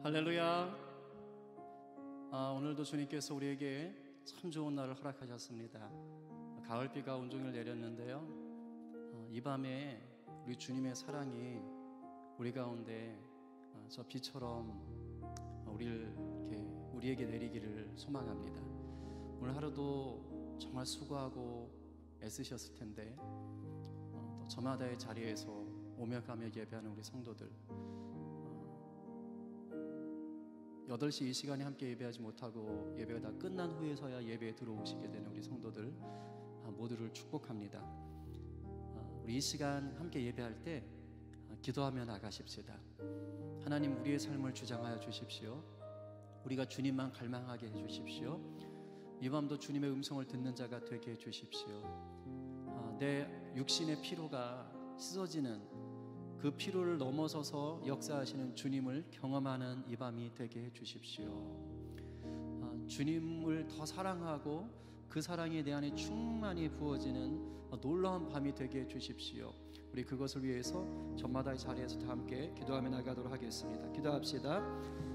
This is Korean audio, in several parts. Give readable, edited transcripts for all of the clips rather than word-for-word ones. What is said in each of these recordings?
할렐루야. 오늘도 주님께서 우리에게 참 좋은 날을 허락하셨습니다. 가을비가 온종일 내렸는데요, 이 밤에 우리 주님의 사랑이 우리 가운데 저 비처럼 우리에게 내리기를 소망합니다. 오늘 하루도 정말 수고하고 애쓰셨을 텐데, 또 저마다의 자리에서 오며 가며 예배하는 우리 성도들, 8시 이 시간에 함께 예배하지 못하고 예배가 다 끝난 후에서야 예배에 들어오시게 되는 우리 성도들 모두를 축복합니다. 우리 이 시간 함께 예배할 때 기도하며 나가십시다. 하나님, 우리의 삶을 주장하여 주십시오. 우리가 주님만 갈망하게 해주십시오. 이 밤도 주님의 음성을 듣는 자가 되게 해주십시오. 내 육신의 피로가 씻어지는 그 피로를 넘어서서 역사하시는 주님을 경험하는 이 밤이 되게 해주십시오. 주님을 더 사랑하고 그 사랑이 내 안에 충만히 부어지는 놀라운 밤이 되게 해주십시오. 우리 그것을 위해서 저마다의 자리에서 다 함께 기도하며 나가도록 하겠습니다. 기도합시다.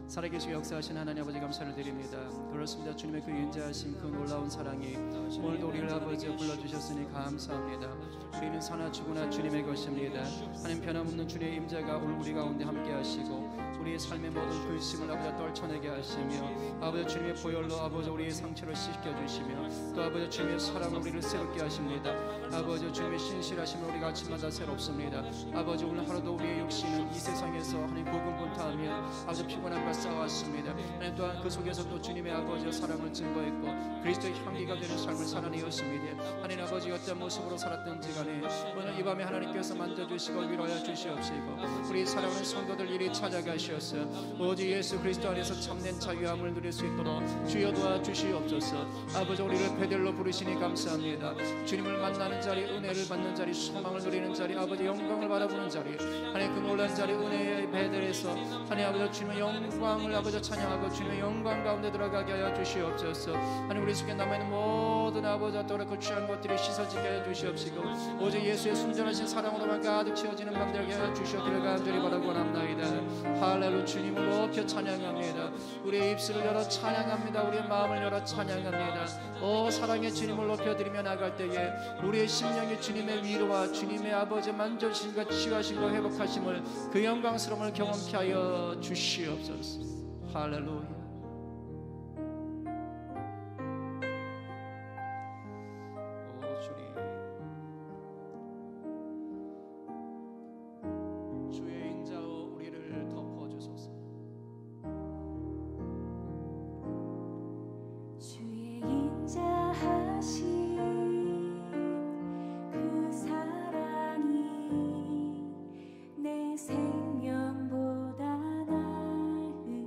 살아계시고 역사하신 하나님 아버지, 감사를 드립니다. 그렇습니다. 주님의 그 인자하신 그 놀라운 사랑이 오늘도 우리를 아버지 불러주셨으니 감사합니다. 우리는 사나 죽으나 주님의 것입니다. 하나님, 변함없는 주님의 임재가 오늘 우리 가운데 함께 하시고 우리의 삶의 모든 근심을 아버지 떨쳐내게 하시며, 아버지 주님의 보혈로 아버지 우리의 상처를 씻겨주시며, 또 아버지 주님의 사랑으로 우리를 새롭게 하십니다. 아버지 주님의 신실하심을 우리가 아침마다 새롭습니다. 아버지 오늘 하루도 우리의 육신은 이 세상에서 하나님 고군분투하며 아버지 피곤함과 싸웠습니다. 하나님, 또한 그 속에서 또 주님의 아버지의 사랑을 증거했고 그리스도의 향기가 되는 삶을 살아내었습니다. 하나님 아버지, 어떤 모습으로 살았든지 간에 오늘 이 밤에 하나님께서 만져주시고 위로하여 주시옵시고, 우리 사랑하는 성도들 이리 찾아가시옵소서. 오직 예수 그리스도 안에서 참된 자유함을 누릴 수 있도록 주여 도와주시옵소서. 아버지, 우리를 베델로 부르시니 감사합니다. 주님을 만나는 자리, 은혜를 받는 자리, 소망을 누리는 자리, 아버지 영광을 바라보는 자리, 하나님 그 놀란 자리 은혜의 베델에서 하나님 아버지 주님의 영광을 아버지 찬양하고 주님의 영광 가운데 들어가게 하여 주시옵소서. 하나님, 우리 속에 남아있는 모든 아버지 그 취한 것들이 씻어지게 하여 주시옵시고, 오직 예수의 순전하신 사랑으로만 가득 채워지는 밤 되게 하여 주시옵기를 간절히 바라고 원합나이다. 할렐루야. 주님을 높여 찬양합니다. 우리의 입술을 열어 찬양합니다. 우리의 마음을 열어 찬양합니다. 오 사랑의 주님을 높여드리며 나갈 때에 우리의 심령이 주님의 위로와 주님의 아버지 만져주심과 치유하심과 회복하심을, 그 영광스러움을 경험케 하여 주시옵소서. 할렐루야. 오 주님, 주의 인자로 우리를 덮어주소서. 주의 인자하신 그 사랑이 내 생명보다 나으며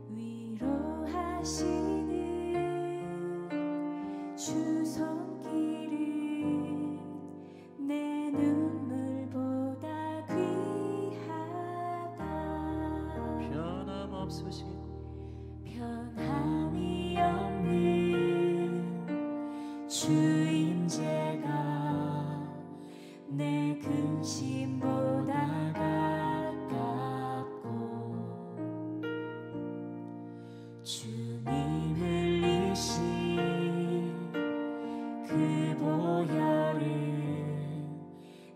위로하시는 주 손길은 내 눈물보다 귀하다. 변함이 없는 주 임재가 내 근심보다 가깝고, 주님 흘리신 그 보혈은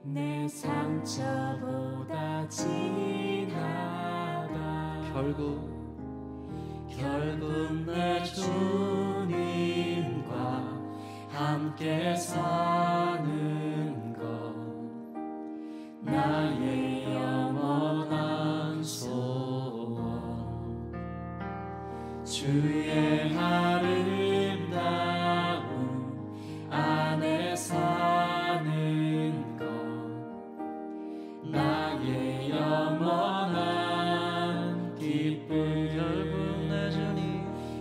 내 상처보다 진하다. 결국 내 주님과 함께 사는 것, 나의 영원한 소원. 주의 아름다운 안에 사는 것, 나의 영원한 기쁨.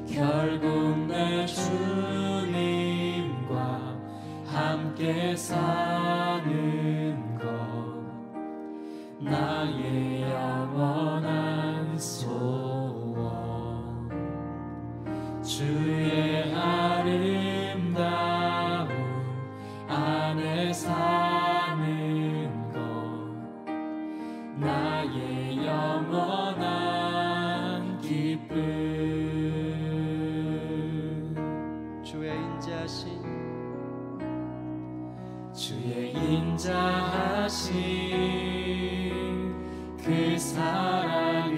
결국 내 주님과 함께 사는 것, 나의 영원한 소원. 주의 아름다운 안에 사는 것, 나의 영원한 기쁨. 주의 인자하신 그 사랑이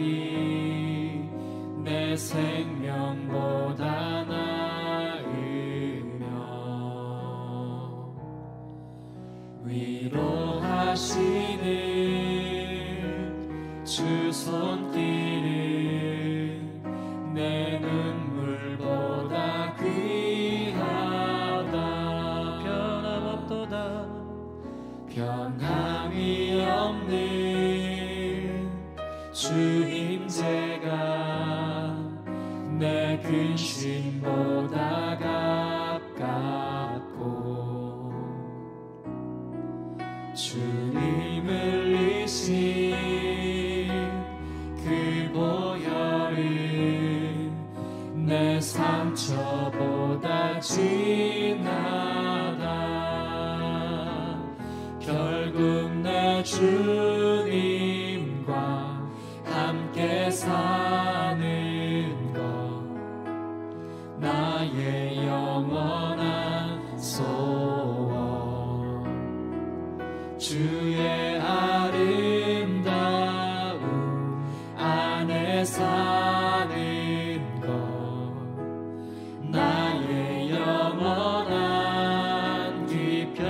내 생명보다 나으며 위로하시는 주 손길은 내 눈물보다 귀하다. 변함이 없는 주 임재가 내 근심보다 가깝고 주님을 이신 그 보혈은 내 상처보다 진하다. 결국 내 주님과 함께 사는 것 나의 영원한 소원. 주의 아름다움 안에 사는 것 나의 영원한 기쁨.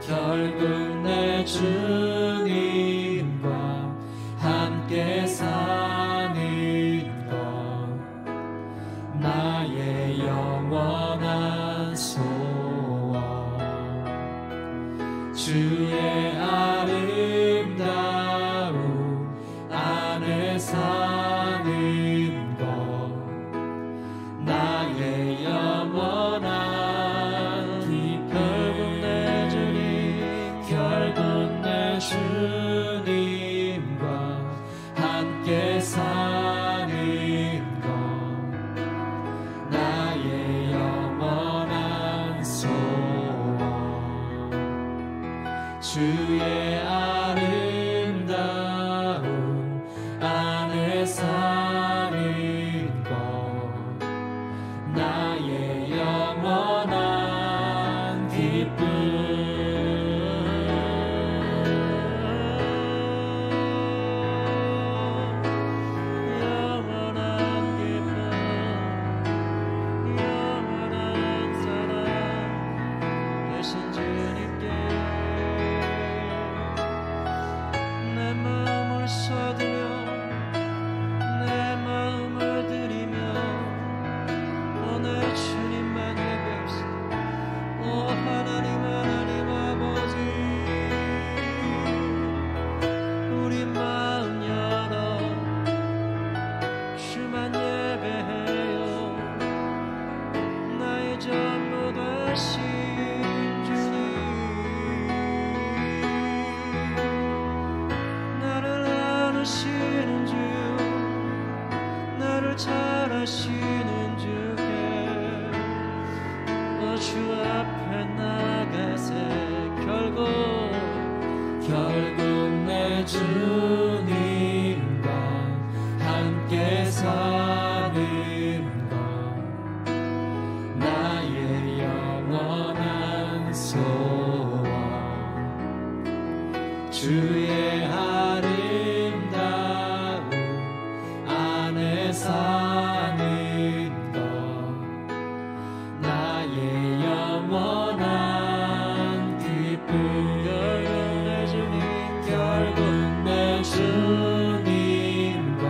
결국 내 주님과 함께 사는 것 나의 영원한 소원. 주의 아름다움 안에 사는 것 나의 영원한 기쁨. 결국 내 주님과 함께 사는 것 나의 영원한 소원. 주의 아름다움 안에 사는 것 나의 영원한 기쁨. 잘하시는 주께 주 앞에 나가세. 결국 내 주님과 함께 사는 것 나의 영원한 소원. 주의 아름다움 안에 사는 것 나의 영원한 기쁨. 결국 내 주님과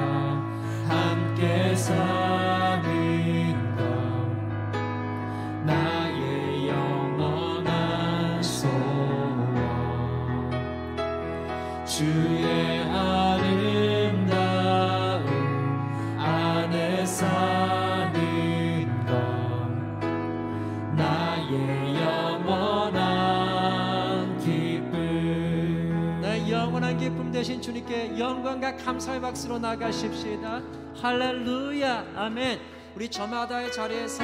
함께 사는 것 나의 영원한 소원. 주의 아름다움 안에 사는 것 나의 영원한 기쁨. 나의 영원한 기쁨 되신 주님께 영광과 감사의 박수로 나가십시다. 할렐루야. 아멘. 우리 저마다의 자리에서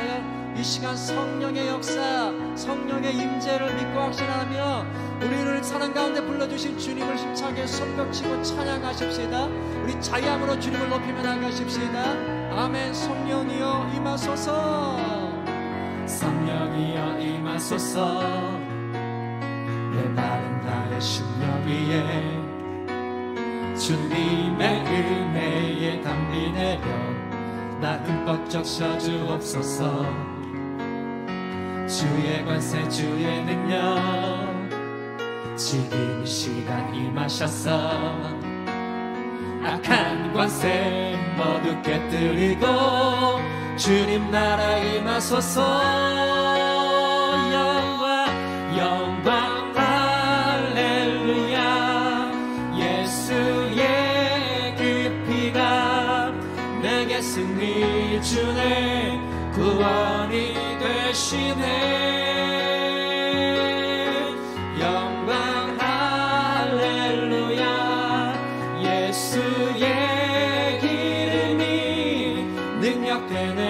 이 시간 성령의 역사, 성령의 임재를 믿고 확신하며 우리를 사랑 가운데 불러주신 주님을 힘차게 손뼉치고 찬양하십시다. 우리 자양으로 주님을 높이며 나가십시다. 아멘. 성령이여 임하소서. 성령이여 임하소서. 내 마른 나의 심령 위에 주님의 은혜에 담비 내려 나 흠뻑 적셔 주옵소서. 주의 권세 주의 능력 지금 이 시간 임하셔서 악한 권세 모두 깨뜨리고 주님 나라 임하소서. 영광 할렐루야. 예수의 그 피가 내게 승리 주네. 구원이 되시네. 영광 할렐루야. 예수의 기름이 능력되네.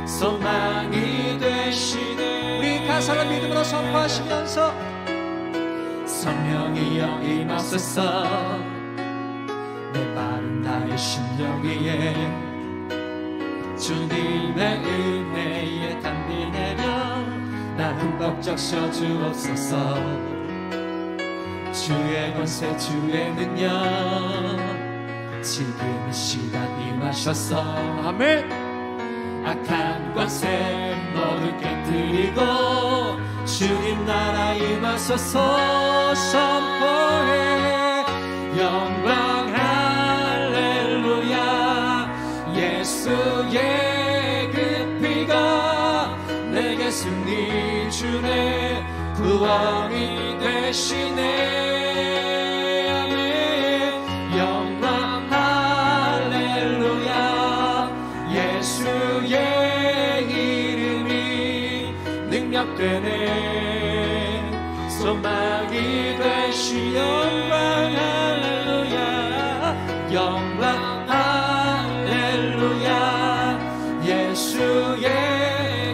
소망이 되시네. 우리 가사를 믿음으로 선포하시면서 성령이여 임하소서. 내 마른 나의 심령 위에 주님의 은혜에 담비 내려 나 흠뻑 적셔 주옵소서. 주의 권세 주의 능력 지금 이 시간 임하셔서 아멘. 악한 권세 모두 깨뜨리고 주님 나라 임하소서. 선포해 영광 할렐루야. 예수의 그 피가 내게 승리 주네. 구원이 되시네. 아멘. 영광 할렐루야. 예수의 이름이 능력되네. 소망이 되시. 영광 할렐루야. 영광 할렐루야. 예수의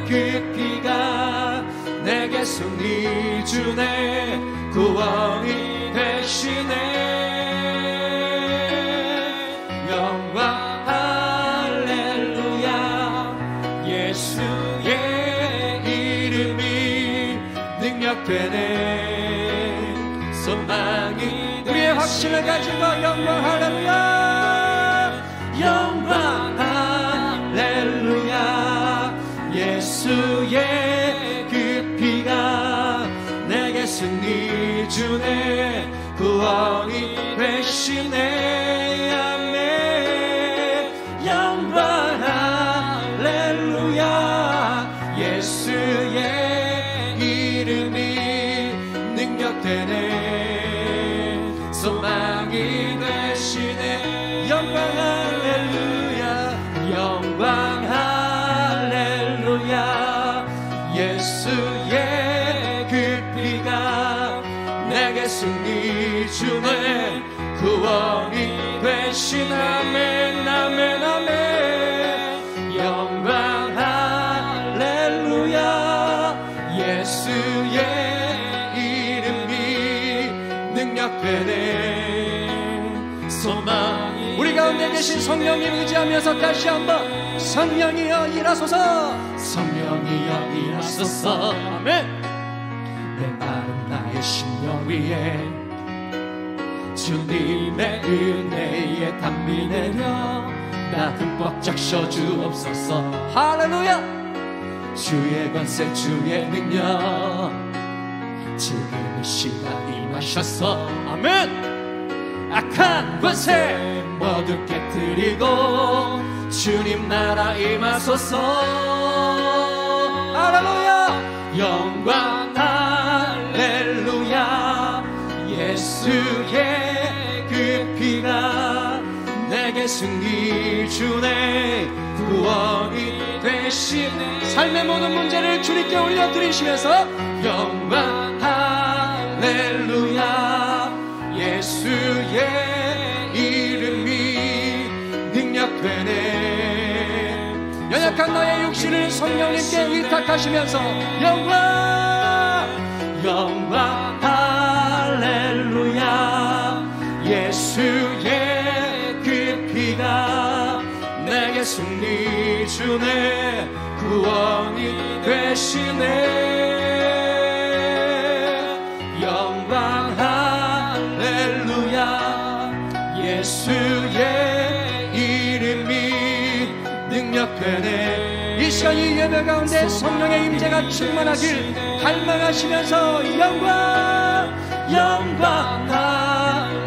그 피가 내게 승리 주네. 구원이 되시네. 영광 할렐루야. 예수의 이름이 능력되네. 소망이 우리의 확신을 가지고 영광 할렐루야. 영광 할렐루야. 예수의 그 피가 내게 승리 주네. 구원이 되시네. 아멘. 영광 할렐루야. 예수의 이름이 능력되네. 소망이 되시네. 영광 할렐루야. 영광 할렐루야. 예수의 그 피가 내게 승리 주네. 구원이 되시네. 아멘. 아멘. 아멘. 영광 할렐루야. 예수의 이름이 능력되네. 소망이 우리 가운데 계신 성령님 의지하면서 다시 한번 성령이여 일하소서. 성령이여 일하소서. 아멘. 내 마른 나의 심령 위에 주님의 은혜에 담비 내려 나 흠뻑 적셔 주옵소서. 할렐루야. 주의 권세 주의 능력 지금 이 시간 임하셔서 아멘. 악한 권세 모두 깨뜨리고 주님 나라 임하소서. 할렐루야. 영광 할렐루야. 예수의 그 피가 내게 승리 주네. 구원이 되시네. 삶의 모든 문제를 주님께 올려드리시면서 영광 할렐루야. 예수의 이름이 능력되네. 연약한 나의 육신을 성령님께 의탁하시면서 영광 할렐루야. 예수의 그 피가 내게 승리 주네, 구원이 되시네. 영광 할렐루야. 예수의 이름이 능력되네. 이 시간 이 예배 가운데 성령의 임재가 충만하길 갈망하시면서 영광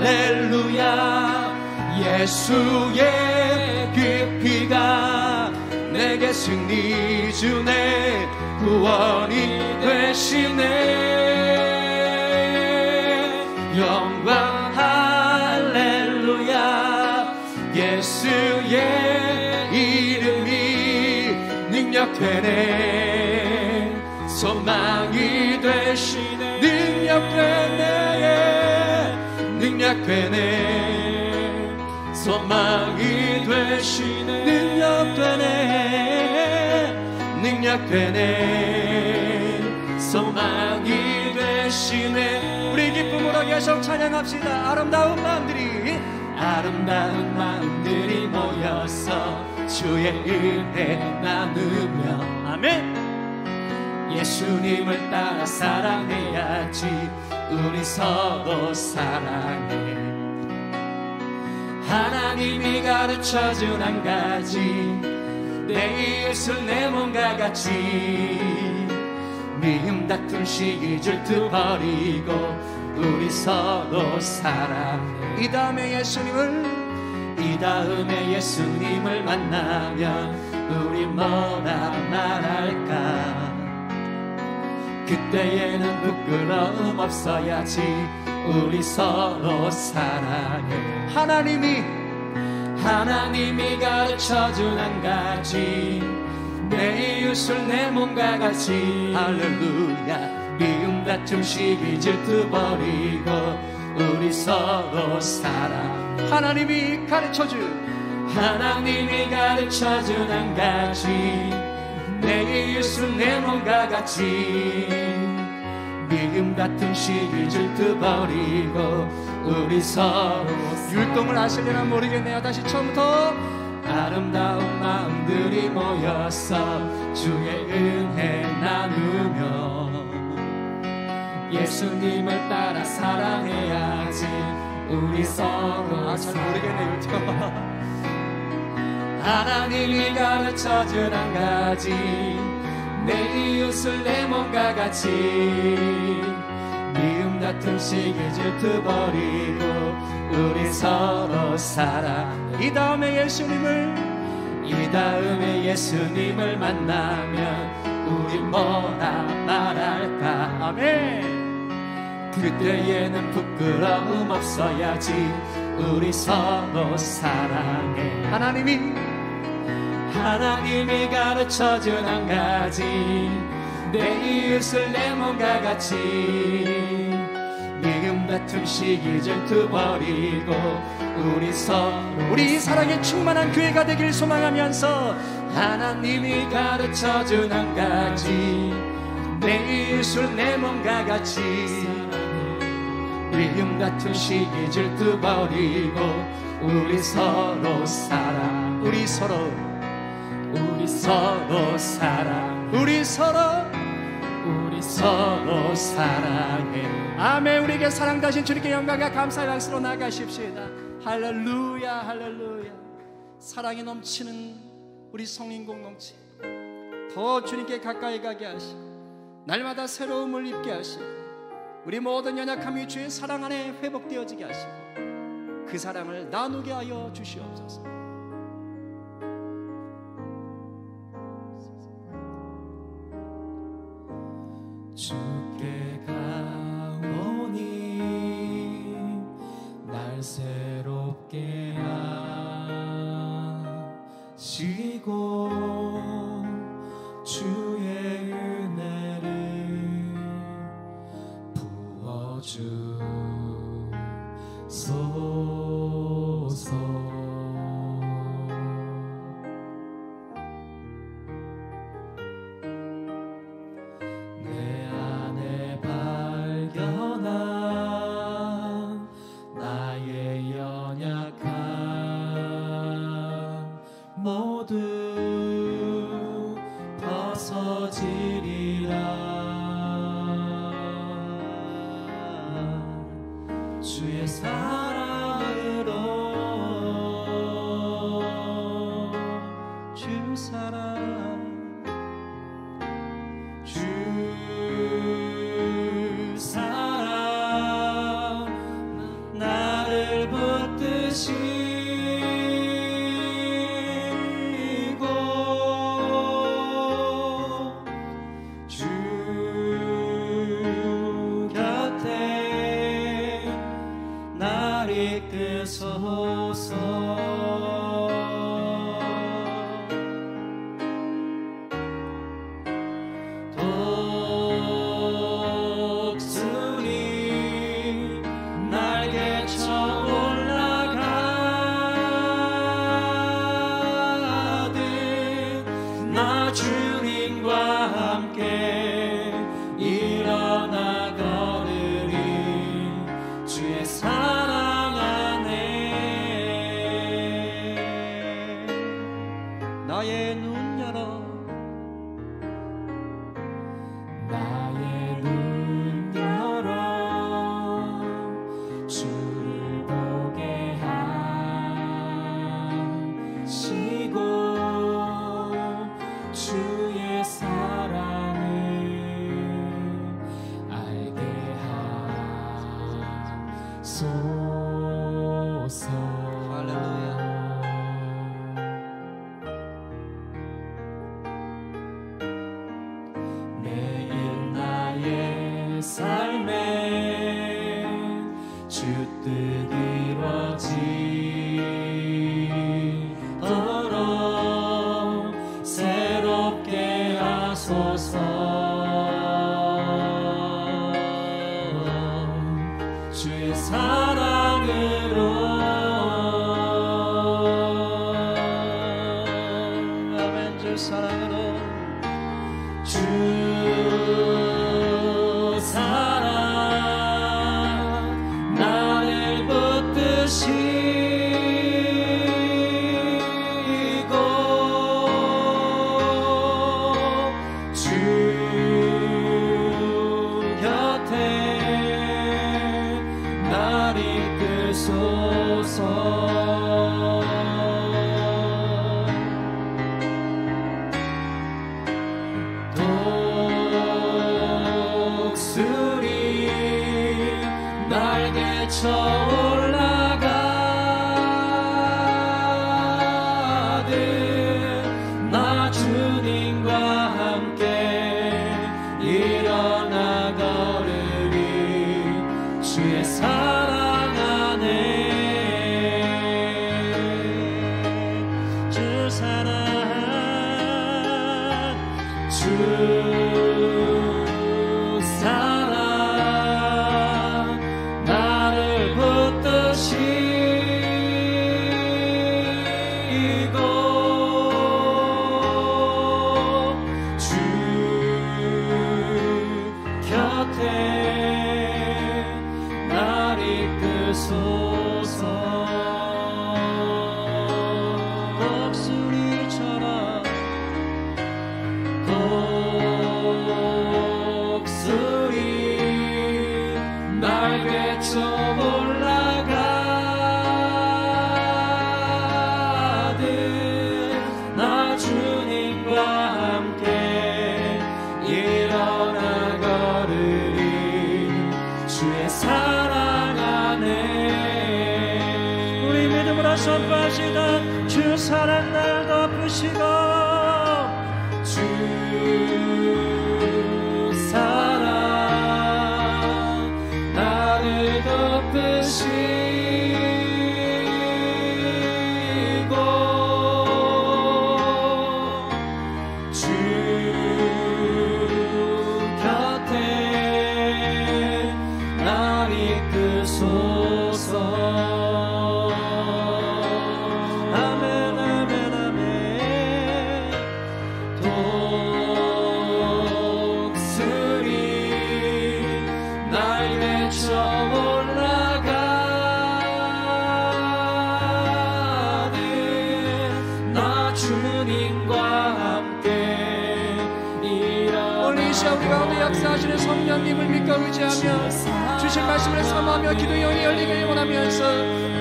할렐루야. 예수의 그 피가 내게 승리 주네, 구원이 되시네. 영광 할렐루야. 예수의 이름이 능력되네, 소망이 되시네. 능력되네, 소망이 되시네. 능력되네, 소망이 되시네. 우리 기쁨으로 계속 찬양합시다. 아름다운 마음들이 모여서 주의 은혜 나누며, 아멘. 예수님을 따라 사랑해야지. 우리 서로 사랑해. 하나님이 가르쳐준 한 가지, 내 이웃을 내 몸과 같이. 미움 다툼 시기 질투 버리고 우리 서로 사랑해. 이 다음에 예수님을 만나면 우리 뭐라 말할까. 그때에는 부끄러움 없어야지. 우리 서로 사랑해. 하나님이 가르쳐준 한 가지, 내 이웃을 내 몸과 같이. 할렐루야. 미움 다툼 시기 질투 버리고 우리 서로 사랑해. 하나님이 가르쳐준 한 가지, 내 이웃을 내 몸과 같이. 미움 다툼 시기 질투 버리고 우리 서로. 율동을 하시려나 모르겠네요. 다시 처음부터. 아름다운 마음들이 모여서 주의 은혜 나누며, 예수님을 따라 사랑해야지. 우리 서로. 잘 모르겠네요. 율동. 하나님이 가르쳐준 한 가지, 내 이웃을 내 몸과 같이. 미움 다툼 시기 질투 버리고 우리 서로 사랑해. 이 다음에 예수님을 만나면 우리 뭐라 말할까. 아멘. 그때에는 부끄러움 없어야지. 우리 서로 사랑해. 하나님이 가르쳐준 한 가지, 내 이웃을 내 몸과 같이. 미움 다툼 시기 질투 버리고 우리 사랑에 충만한 교회가 되길 소망하면서, 하나님이 가르쳐준 한 가지, 내 이웃을 내 몸과 같이. 미움 다툼 시기 질투 버리고 우리 서로 사랑. 우리 서로 사랑해. 아멘. 우리에게 사랑 다신 주님께 영광과 감사의 박수로 나가십시다. 할렐루야, 할렐루야. 사랑이 넘치는 우리 성인 공동체, 더 주님께 가까이 가게 하시고 날마다 새로움을 입게 하시고 우리 모든 연약함이 주의 사랑 안에 회복되어지게 하시고 그 사랑을 나누게 하여 주시옵소서. 주께 가오니 날 새롭게 하시고 주의 은혜를 부어주소서. 주의 사랑으로 주 사랑 주 사랑 나를 붙드시고 주 곁에 날 이끄소서 나의 눈 열어 나의 눈 열어 주를 보게 하시고 주의 사랑을 알게 하소서. 할렐루야. 매일 나의 삶에 주 뜻 이루어지도록 새롭게 하소서. 주의 사랑으로 아멘. 주 사랑으로 주 사랑 나를 붙드시고 주 곁에 날 이끄소서. 독수리 날개쳐 올라가듯 나 주님과 함께 일어나 걸으리. 주의 사랑 안에 주 사랑 주 사랑 나를 붙드시고 주 곁에 날 이끄소서. 독수리처럼 독수리 날개쳐 올라가듯 나 주님과 함께 일어나 걸으리. 주의 사랑 안에 우리 믿음으로 선포합시다. 주 사랑 날 덮으시고 주 사랑 나를 덮으시고 주 곁에 날 이끄소서. 아멘 아멘 아멘. 독수리 날개쳐 올라가듯 나 주님과 함께 오늘 이 시간 우리 가운데 역사하시는 성령님을 믿고 의지하며 주신 말씀을 사모하며 기도 영이 열리고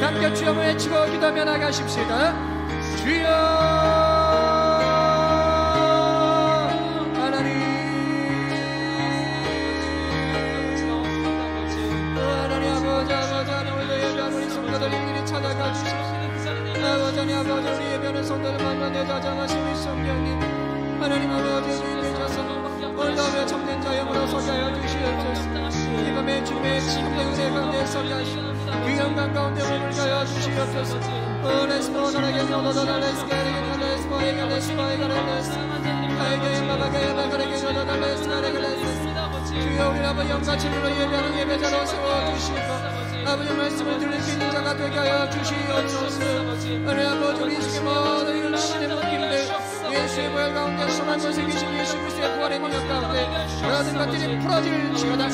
함께 주여 외치고 기도하며 나가십시다. 주여 하나님 아버지 오늘도 예배한 우리 성도들 일일이 찾아가 주십시오. 아버지 우리 예배하는 성도들 만나내 다정하신 우리 성령님 하나님 아버지 주님께서 오늘도 참된 자영으로 소개하여 주시옵소서. 이 밤에 주님의 침대 은혜 가운데 서리하시고 그 영광 가운데 몸을 가여 주시옵소서. Let's go, let's 주여 우리 아버지 영과 진리로 예배하는 예배자로 세워주시고 아버지 말씀을 들을 수 있는 자가 되게 하여 주시옵소서. 우리 아버지 우리 주의 모든 이런 신의 묶임들 예수의 보혈 가운데 선한 것에 계신 예수 그리스도의 부활의 능력 가운데 모든 것들이 풀어질지어다.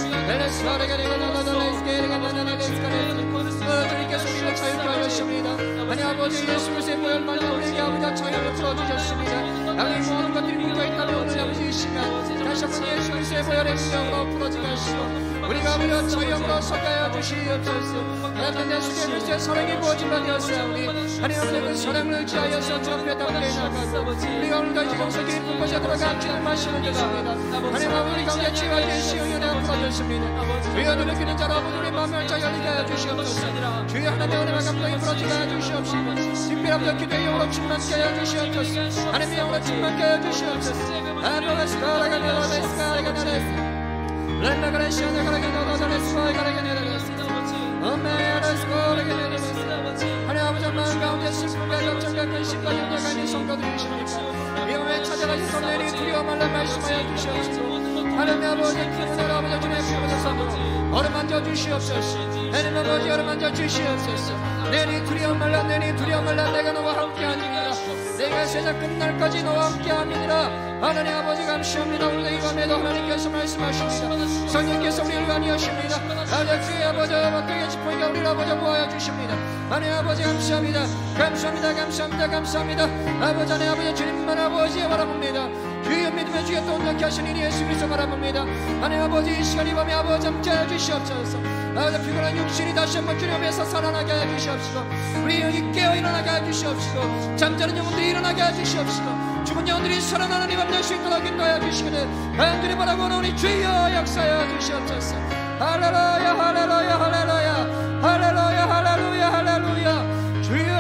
주님께서 우리를 자유케 하셨습니다. 하나님 아버지 예수 그리스도의 보혈 말로 우리에게 아버지 자유를 풀어주셨습니다. 하나님 모든 것들이 묶여있다면 오늘 아버지 이 시간 다시 한번 예수 그리스도의 보혈의 능력으로 풀어지게 하시고 우리가 아버지 자유함으로 서가여 주시옵소서. 하나님 예수 그리스도의 사랑이 부어진다 되었사오니 하나님 아버지 그 사랑을 의지하여서 주 앞에 담대 나가고 우리가 오늘도 지금서 깊은 곳에 들어가 주를 마시는 데다입니다. 하나님 아버지 가운데 치유와 계시오 은혜가 풀어졌습니다. 주여 느끼는 자로 아버지 우리 마음을 자 열리게 하여 주시옵소서. 주여 하나님의 은혜와 감동이 풀어지게 하여 주시옵시고 특별한 기도의 영으로 충만케 하여 주시옵소서. 하나님의 영으로 충만케 하여 주시옵소서. 아버지 스카라가네라 스카라가네라 렌나가레시아나 가라게나다레 스카라가네라 아멘 스카라가네라 하나님 아버지 마음 가운데 슬픔과 걱정과 근심과 염려가 있는 성도들이십니까? 위험에 찾아가신 성도들이 두려워 말라 말씀하여 주시옵시고 하나님 아버지 큰 은혜로 아버지 주님의 피부를 선으로 어루만져 주시옵소서. 하나님 아버지 어루만져 주시옵소서. 내니 두려워 말라 내니 두려워 말라 내가 너와 함께하니라. 내가 세상 끝날까지 너와 함께함이니라. 하나님 아버지 감사합니다. 오늘 이 밤에도 하나님께서 말씀하십니다. 성령께서 우리를 관여하십니다. 아버지 주의 아버지 어떻게 지포이가 우리를 아버지 모아여 주십니다. 하나님 아버지 감사합니다. 감사합니다. 감사합니다. 감사합니다. 아버지 하나님 아버지 주님만 아버지에 바라봅니다. 주의 믿음의 주의 또 온전케 하신 이니 예수 그리스도 바라봅니다. 하나님 아버지 이 시간 이 밤에 아버지 함께하여 주시옵소서. 아버지 피곤한 육신이 다시 한번 주님 앞에서 살아나게 하여 주시옵시고 우리 영이 깨어 일어나게 하여 주시옵시고 잠자는 영혼들이 일어나게 하여 주시옵시고 죽은 영혼들이 살아나는 이 밤 될 수 있도록 인도하여 주시기를 간절히 바라고는 우리 주여 역사하여 주시옵소서. 할렐루야 할렐루야 할렐루야 할렐루야 할렐루야 할렐루야 주여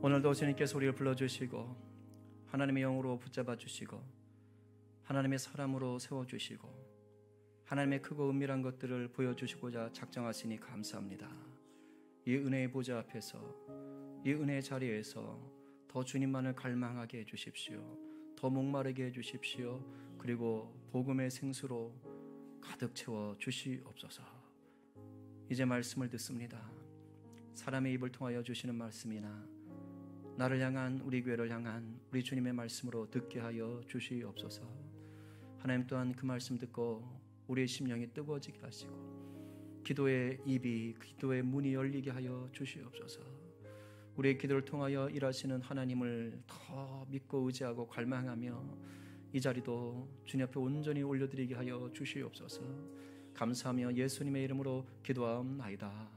오늘도 주님께서 우리를 불러주시고 하나님의 영으로 붙잡아 주시고 하나님의 사람으로 세워주시고 하나님의 크고 은밀한 것들을 보여주시고자 작정하시니 감사합니다. 이 은혜의 보좌 앞에서 이 은혜의 자리에서 더 주님만을 갈망하게 해주십시오. 더 목마르게 해주십시오. 그리고 복음의 생수로 가득 채워 주시옵소서. 이제 말씀을 듣습니다. 사람의 입을 통하여 주시는 말씀이나 나를 향한 우리 교회를 향한 우리 주님의 말씀으로 듣게 하여 주시옵소서. 하나님 또한 그 말씀 듣고 우리의 심령이 뜨거워지게 하시고 기도의 입이 기도의 문이 열리게 하여 주시옵소서. 우리의 기도를 통하여 일하시는 하나님을 더 믿고 의지하고 갈망하며 이 자리도 주님 앞에 온전히 올려드리게 하여 주시옵소서. 감사하며 예수님의 이름으로 기도하옵나이다.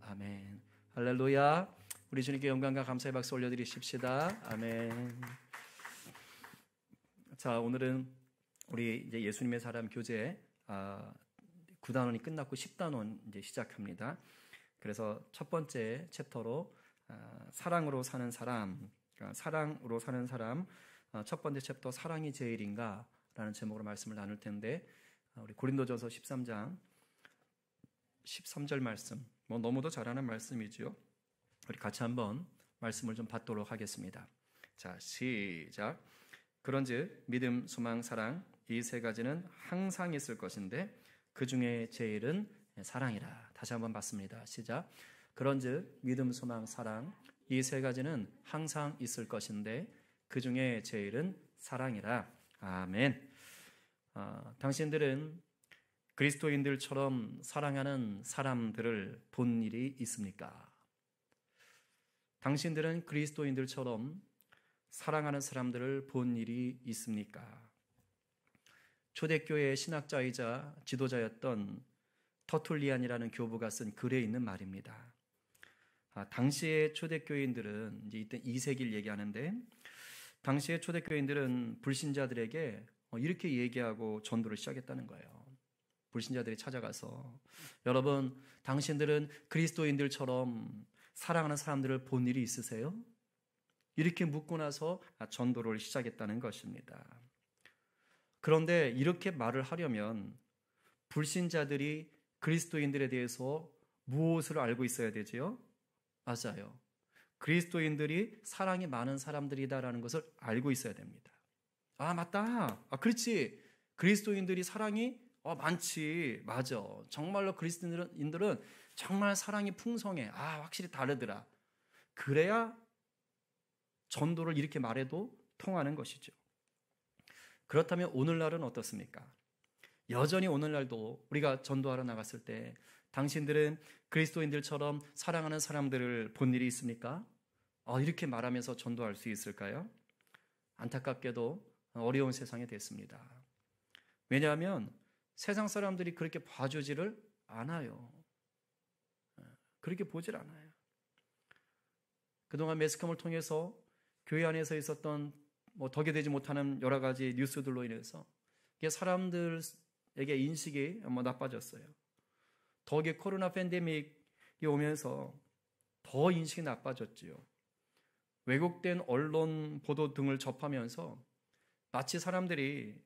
아멘. 할렐루야. 우리 주님께 영광과 감사의 박수 올려드리십시다. 아멘. 자, 오늘은 우리 이제 예수님의 사람 교재 9단원이 끝났고 10단원 이제 시작합니다. 그래서 첫 번째 챕터로 사랑으로 사는 사람, 사랑으로 사는 사람, 첫 번째 챕터 사랑이 제일인가 라는 제목으로 말씀을 나눌 텐데, 우리 고린도전서 13장 13절 말씀, 너무도 잘 아는 말씀이죠. 우리 같이 한번 말씀을 좀 받도록 하겠습니다. 자, 시작. 그런즉 믿음, 소망, 사랑 이 세 가지는 항상 있을 것인데 그 중에 제일은 사랑이라. 다시 한번 받습니다. 시작. 그런즉 믿음, 소망, 사랑 이 세 가지는 항상 있을 것인데 그 중에 제일은 사랑이라. 아멘. 당신들은 그리스도인들처럼 사랑하는 사람들을 본 일이 있습니까? 당신들은 그리스도인들처럼 사랑하는 사람들을 본 일이 있습니까? 초대교회의 신학자이자 지도자였던 터툴리안이라는 교부가 쓴 글에 있는 말입니다. 당시의 초대교인들은 이제 이때 2세기를 얘기하는데, 당시의 초대교인들은 불신자들에게 이렇게 얘기하고 전도를 시작했다는 거예요. 불신자들이 찾아가서, 여러분, 당신들은 그리스도인들처럼 사랑하는 사람들을 본 일이 있으세요? 이렇게 묻고 나서 전도를 시작했다는 것입니다. 그런데 이렇게 말을 하려면 불신자들이 그리스도인들에 대해서 무엇을 알고 있어야 되지요? 맞아요. 그리스도인들이 사랑이 많은 사람들이다라는 것을 알고 있어야 됩니다. 맞다. 그렇지. 그리스도인들이 사랑이 많지. 맞아. 정말로 그리스도인들은 정말 사랑이 풍성해. 확실히 다르더라. 그래야 전도를 이렇게 말해도 통하는 것이죠. 그렇다면 오늘날은 어떻습니까? 여전히 오늘날도 우리가 전도하러 나갔을 때 당신들은 그리스도인들처럼 사랑하는 사람들을 본 일이 있습니까? 이렇게 말하면서 전도할 수 있을까요? 안타깝게도 어려운 세상이 됐습니다. 왜냐하면 세상 사람들이 그렇게 봐주지를 않아요. 그렇게 보질 않아요. 그동안 매스컴을 통해서 교회 안에서 있었던 덕이 되지 못하는 여러 가지 뉴스들로 인해서 사람들에게 인식이 나빠졌어요. 덕에 코로나 팬데믹이 오면서 더 인식이 나빠졌지요. 왜곡된 언론 보도 등을 접하면서 마치 사람들이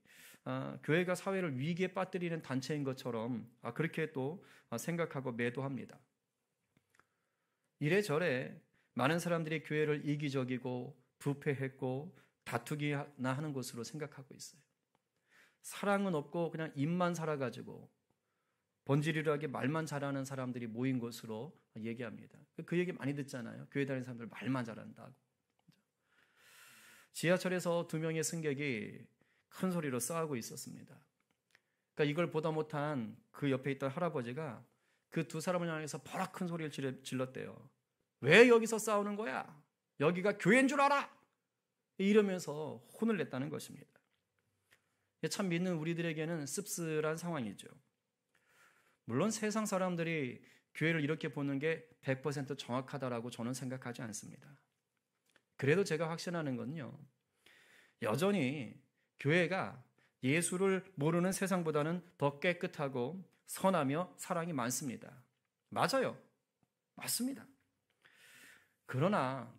교회가 사회를 위기에 빠뜨리는 단체인 것처럼 그렇게 또 생각하고 매도합니다. 이래저래 많은 사람들이 교회를 이기적이고 부패했고 다투기나 하는 곳으로 생각하고 있어요. 사랑은 없고 그냥 입만 살아가지고 번지르르하게 말만 잘하는 사람들이 모인 곳으로 얘기합니다. 그 얘기 많이 듣잖아요. 교회 다니는 사람들 말만 잘한다고. 지하철에서 2명의 승객이 큰 소리로 싸우고 있었습니다. 그러니까 이걸 보다 못한 그 옆에 있던 할아버지가 그 두 사람을 향해서 버럭 큰 소리를 질렀대요. 왜 여기서 싸우는 거야? 여기가 교회인 줄 알아? 이러면서 혼을 냈다는 것입니다. 참 믿는 우리들에게는 씁쓸한 상황이죠. 물론 세상 사람들이 교회를 이렇게 보는 게 100% 정확하다라고 저는 생각하지 않습니다. 그래도 제가 확신하는 건요, 여전히 교회가 예수를 모르는 세상보다는 더 깨끗하고 선하며 사랑이 많습니다. 맞아요. 맞습니다. 그러나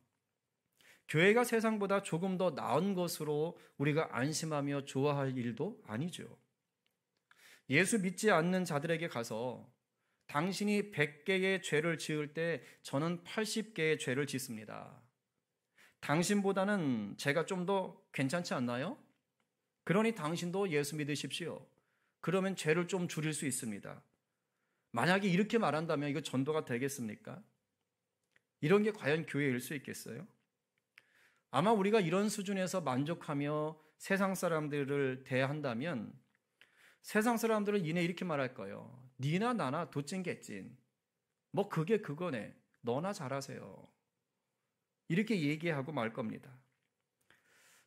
교회가 세상보다 조금 더 나은 것으로 우리가 안심하며 좋아할 일도 아니죠. 예수 믿지 않는 자들에게 가서 당신이 100개의 죄를 지을 때 저는 80개의 죄를 짓습니다. 당신보다는 제가 좀 더 괜찮지 않나요? 그러니 당신도 예수 믿으십시오. 그러면 죄를 좀 줄일 수 있습니다. 만약에 이렇게 말한다면 이거 전도가 되겠습니까? 이런 게 과연 교회일 수 있겠어요? 아마 우리가 이런 수준에서 만족하며 세상 사람들을 대한다면 세상 사람들은 이내 이렇게 말할 거예요. 니나 나나 도찐개찐. 그게 그거네. 너나 잘하세요. 이렇게 얘기하고 말 겁니다.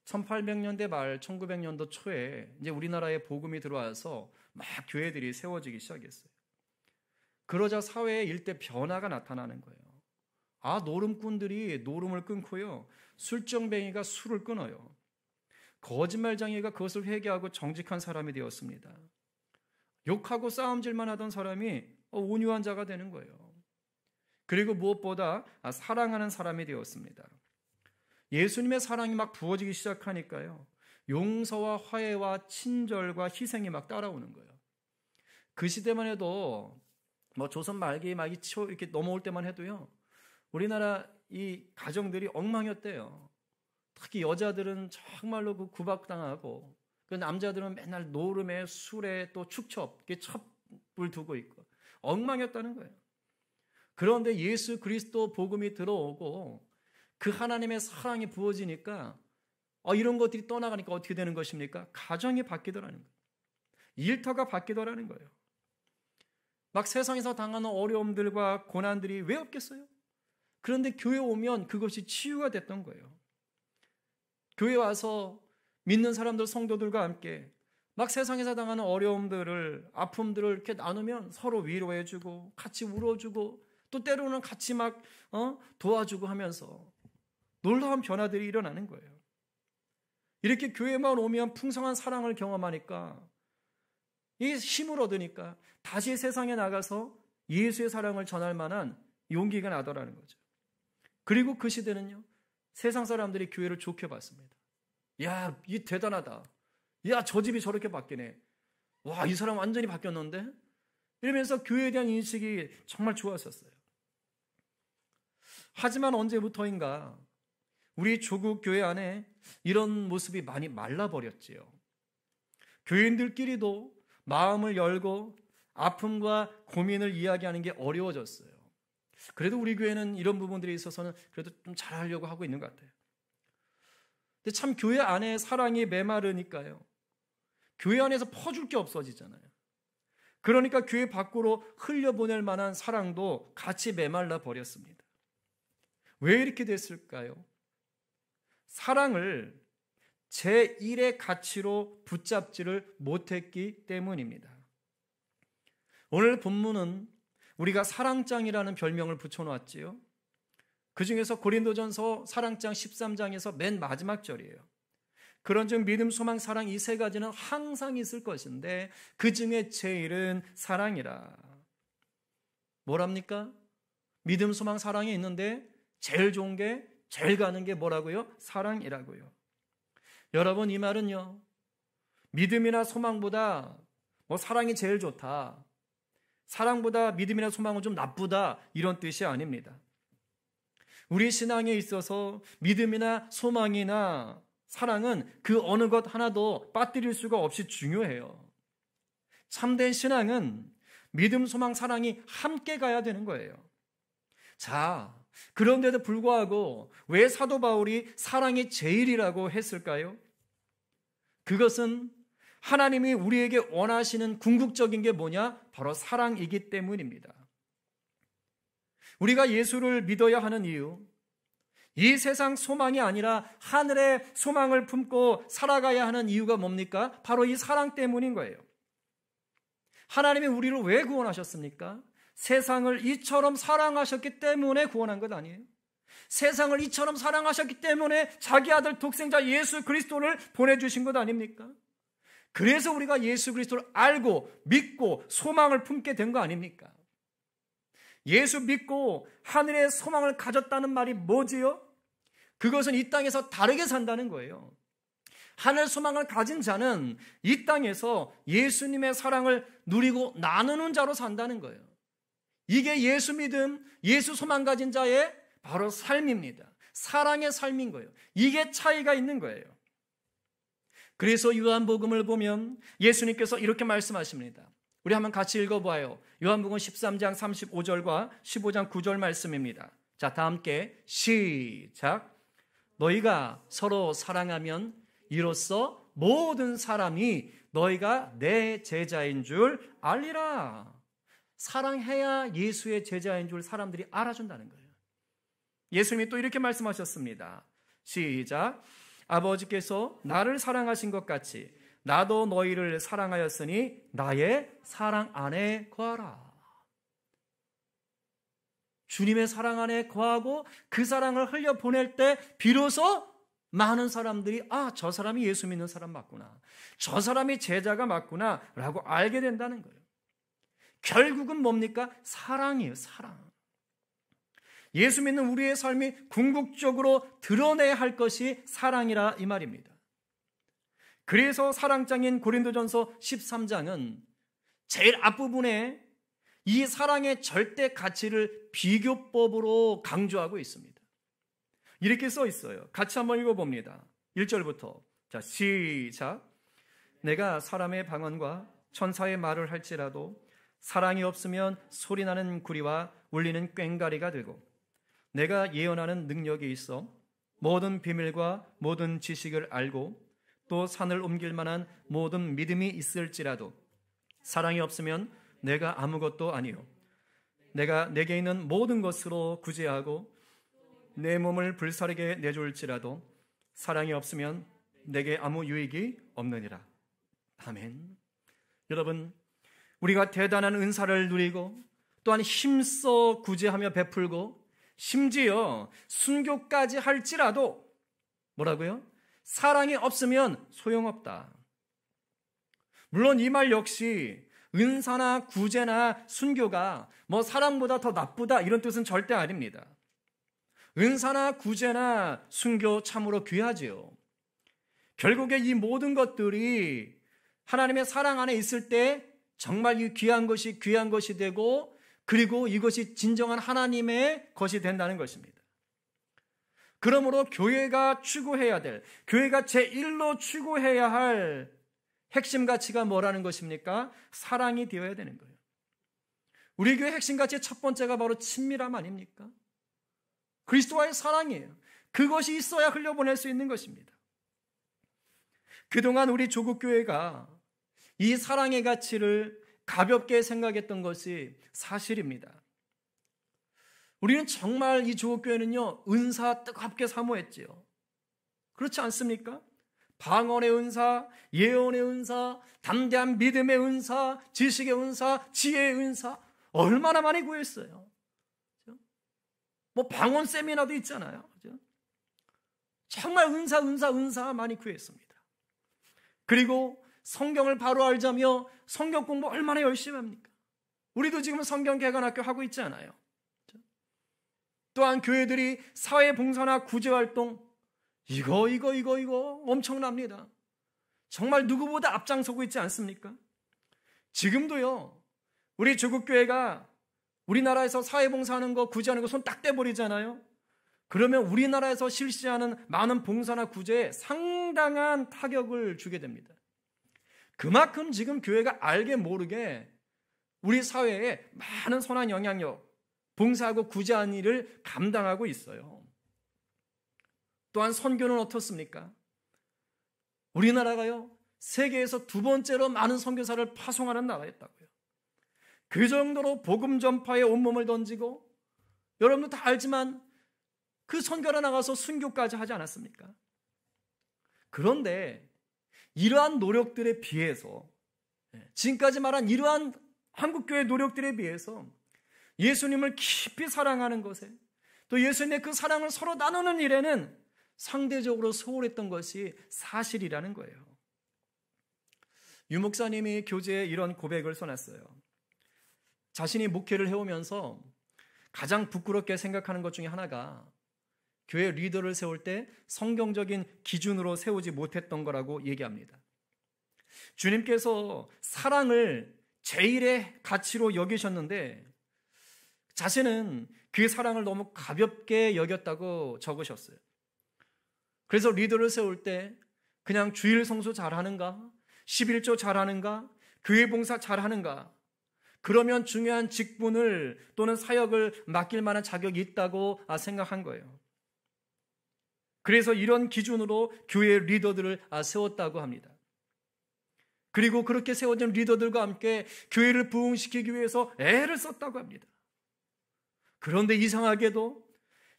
1800년대 말 1900년도 초에 이제 우리나라에 복음이 들어와서 막 교회들이 세워지기 시작했어요. 그러자 사회에 일대 변화가 나타나는 거예요. 노름꾼들이 노름을 끊고요, 술정뱅이가 술을 끊어요. 거짓말쟁이가 그것을 회개하고 정직한 사람이 되었습니다. 욕하고 싸움질만 하던 사람이 온유한 자가 되는 거예요. 그리고 무엇보다 사랑하는 사람이 되었습니다. 예수님의 사랑이 막 부어지기 시작하니까요, 용서와 화해와 친절과 희생이 막 따라오는 거예요. 그 시대만 해도 조선 말기에 막 이렇게 넘어올 때만 해도요, 우리나라 이 가정들이 엉망이었대요. 특히 여자들은 정말로 구박당하고, 그 남자들은 맨날 노름에 술에 또 축첩, 첩을 두고 있고 엉망이었다는 거예요. 그런데 예수 그리스도 복음이 들어오고 그 하나님의 사랑이 부어지니까 이런 것들이 떠나가니까 어떻게 되는 것입니까? 가정이 바뀌더라는 거예요. 일터가 바뀌더라는 거예요. 막 세상에서 당하는 어려움들과 고난들이 왜 없겠어요? 그런데 교회 오면 그것이 치유가 됐던 거예요. 교회 와서 믿는 사람들, 성도들과 함께 막 세상에서 당하는 어려움들을, 아픔들을 이렇게 나누면 서로 위로해주고 같이 울어주고 또 때로는 같이 막 도와주고 하면서 놀라운 변화들이 일어나는 거예요. 이렇게 교회만 오면 풍성한 사랑을 경험하니까, 이 힘을 얻으니까 다시 세상에 나가서 예수의 사랑을 전할 만한 용기가 나더라는 거죠. 그리고 그 시대는요, 세상 사람들이 교회를 좋게 봤습니다. 야, 이 대단하다. 야, 저 집이 저렇게 바뀌네. 와, 이 사람 완전히 바뀌었는데? 이러면서 교회에 대한 인식이 정말 좋았었어요. 하지만 언제부터인가 우리 조국 교회 안에 이런 모습이 많이 말라버렸지요. 교인들끼리도 마음을 열고 아픔과 고민을 이야기하는 게 어려워졌어요. 그래도 우리 교회는 이런 부분들에 있어서는 그래도 좀 잘하려고 하고 있는 것 같아요. 근데 참 교회 안에 사랑이 메마르니까요, 교회 안에서 퍼줄 게 없어지잖아요. 그러니까 교회 밖으로 흘려보낼 만한 사랑도 같이 메말라 버렸습니다. 왜 이렇게 됐을까요? 사랑을 제1의 가치로 붙잡지를 못했기 때문입니다. 오늘 본문은 우리가 사랑장이라는 별명을 붙여놓았지요. 그 중에서 고린도전서 사랑장 13장에서 맨 마지막 절이에요. 그런즉 믿음, 소망, 사랑 이 세 가지는 항상 있을 것인데 그 중에 제일은 사랑이라. 뭐랍니까? 믿음, 소망, 사랑이 있는데 제일 좋은 게, 제일 가는 게 뭐라고요? 사랑이라고요. 여러분, 이 말은요, 믿음이나 소망보다 사랑이 제일 좋다, 사랑보다 믿음이나 소망은 좀 나쁘다, 이런 뜻이 아닙니다. 우리 신앙에 있어서 믿음이나 소망이나 사랑은 그 어느 것 하나도 빠뜨릴 수가 없이 중요해요. 참된 신앙은 믿음, 소망, 사랑이 함께 가야 되는 거예요. 자, 그런데도 불구하고 왜 사도 바울이 사랑이 제일이라고 했을까요? 그것은 하나님이 우리에게 원하시는 궁극적인 게 뭐냐? 바로 사랑이기 때문입니다. 우리가 예수를 믿어야 하는 이유, 이 세상 소망이 아니라 하늘의 소망을 품고 살아가야 하는 이유가 뭡니까? 바로 이 사랑 때문인 거예요. 하나님이 우리를 왜 구원하셨습니까? 세상을 이처럼 사랑하셨기 때문에 구원한 것 아니에요? 세상을 이처럼 사랑하셨기 때문에 자기 아들 독생자 예수 그리스도를 보내주신 것 아닙니까? 그래서 우리가 예수 그리스도를 알고 믿고 소망을 품게 된 거 아닙니까? 예수 믿고 하늘의 소망을 가졌다는 말이 뭐지요? 그것은 이 땅에서 다르게 산다는 거예요. 하늘 소망을 가진 자는 이 땅에서 예수님의 사랑을 누리고 나누는 자로 산다는 거예요. 이게 예수 믿음, 예수 소망 가진 자의 바로 삶입니다. 사랑의 삶인 거예요. 이게 차이가 있는 거예요. 그래서 요한복음을 보면 예수님께서 이렇게 말씀하십니다. 우리 한번 같이 읽어봐요. 요한복음 13장 35절과 15장 9절 말씀입니다. 자, 다 함께 시작. 너희가 서로 사랑하면 이로써 모든 사람이 너희가 내 제자인 줄 알리라. 사랑해야 예수의 제자인 줄 사람들이 알아준다는 거예요. 예수님이 또 이렇게 말씀하셨습니다. 시작. 아버지께서 나를 사랑하신 것 같이 나도 너희를 사랑하였으니 나의 사랑 안에 거하라. 주님의 사랑 안에 거하고 그 사랑을 흘려보낼 때 비로소 많은 사람들이 저 사람이 예수 믿는 사람 맞구나, 저 사람이 제자가 맞구나 라고 알게 된다는 거예요. 결국은 뭡니까? 사랑이에요. 사랑. 예수 믿는 우리의 삶이 궁극적으로 드러내야 할 것이 사랑이라 이 말입니다. 그래서 사랑장인 고린도전서 13장은 제일 앞부분에 이 사랑의 절대 가치를 비교법으로 강조하고 있습니다. 이렇게 써 있어요. 같이 한번 읽어봅니다. 1절부터. 자, 시작. 내가 사람의 방언과 천사의 말을 할지라도 사랑이 없으면 소리나는 구리와 울리는 꽹과리가 되고, 내가 예언하는 능력이 있어 모든 비밀과 모든 지식을 알고 또 산을 옮길 만한 모든 믿음이 있을지라도 사랑이 없으면 내가 아무것도 아니요, 내가 내게 있는 모든 것으로 구제하고 내 몸을 불사르게 내줄지라도 사랑이 없으면 내게 아무 유익이 없느니라. 아멘. 여러분, 우리가 대단한 은사를 누리고 또한 힘써 구제하며 베풀고 심지어 순교까지 할지라도 뭐라고요? 사랑이 없으면 소용없다. 물론 이 말 역시 은사나 구제나 순교가 사랑보다 더 나쁘다 이런 뜻은 절대 아닙니다. 은사나 구제나 순교 참으로 귀하지요. 결국에 이 모든 것들이 하나님의 사랑 안에 있을 때 정말 이 귀한 것이 되고, 그리고 이것이 진정한 하나님의 것이 된다는 것입니다. 그러므로 교회가 추구해야 될, 교회가 제1로 추구해야 할 핵심 가치가 뭐라는 것입니까? 사랑이 되어야 되는 거예요. 우리 교회 핵심 가치의 첫 번째가 바로 친밀함 아닙니까? 그리스도와의 사랑이에요. 그것이 있어야 흘려보낼 수 있는 것입니다. 그동안 우리 조국교회가 이 사랑의 가치를 가볍게 생각했던 것이 사실입니다. 우리는 정말 이 조국교회는요, 은사 뜨겁게 사모했지요. 그렇지 않습니까? 방언의 은사, 예언의 은사, 담대한 믿음의 은사, 지식의 은사, 지혜의 은사 얼마나 많이 구했어요. 방언 세미나도 있잖아요. 정말 은사 많이 구했습니다. 그리고 성경을 바로 알자며 성경 공부 얼마나 열심히 합니까? 우리도 지금 성경 개관학교 하고 있지 않아요? 또한 교회들이 사회봉사나 구제활동 이거 엄청납니다. 정말 누구보다 앞장서고 있지 않습니까? 지금도요, 우리 조국교회가 우리나라에서 사회봉사하는 거, 구제하는 거 손 딱 떼버리잖아요. 그러면 우리나라에서 실시하는 많은 봉사나 구제에 상당한 타격을 주게 됩니다. 그만큼 지금 교회가 알게 모르게 우리 사회에 많은 선한 영향력, 봉사하고 구제하는 일을 감당하고 있어요. 또한 선교는 어떻습니까? 우리나라가요, 세계에서 두 번째로 많은 선교사를 파송하는 나라였다고요. 그 정도로 복음 전파에 온몸을 던지고, 여러분도 다 알지만 그 선교를 나가서 순교까지 하지 않았습니까? 그런데 이러한 노력들에 비해서, 지금까지 말한 이러한 한국교회 노력들에 비해서 예수님을 깊이 사랑하는 것에, 또 예수님의 그 사랑을 서로 나누는 일에는 상대적으로 소홀했던 것이 사실이라는 거예요. 유 목사님이 교제에 이런 고백을 써놨어요. 자신이 목회를 해오면서 가장 부끄럽게 생각하는 것 중에 하나가 교회 리더를 세울 때 성경적인 기준으로 세우지 못했던 거라고 얘기합니다. 주님께서 사랑을 제일의 가치로 여기셨는데 자신은 그 사랑을 너무 가볍게 여겼다고 적으셨어요. 그래서 리더를 세울 때 그냥 주일 성수 잘하는가, 11조 잘하는가, 교회 봉사 잘하는가, 그러면 중요한 직분을 또는 사역을 맡길 만한 자격이 있다고 생각한 거예요. 그래서 이런 기준으로 교회 리더들을 세웠다고 합니다. 그리고 그렇게 세워진 리더들과 함께 교회를 부흥시키기 위해서 애를 썼다고 합니다. 그런데 이상하게도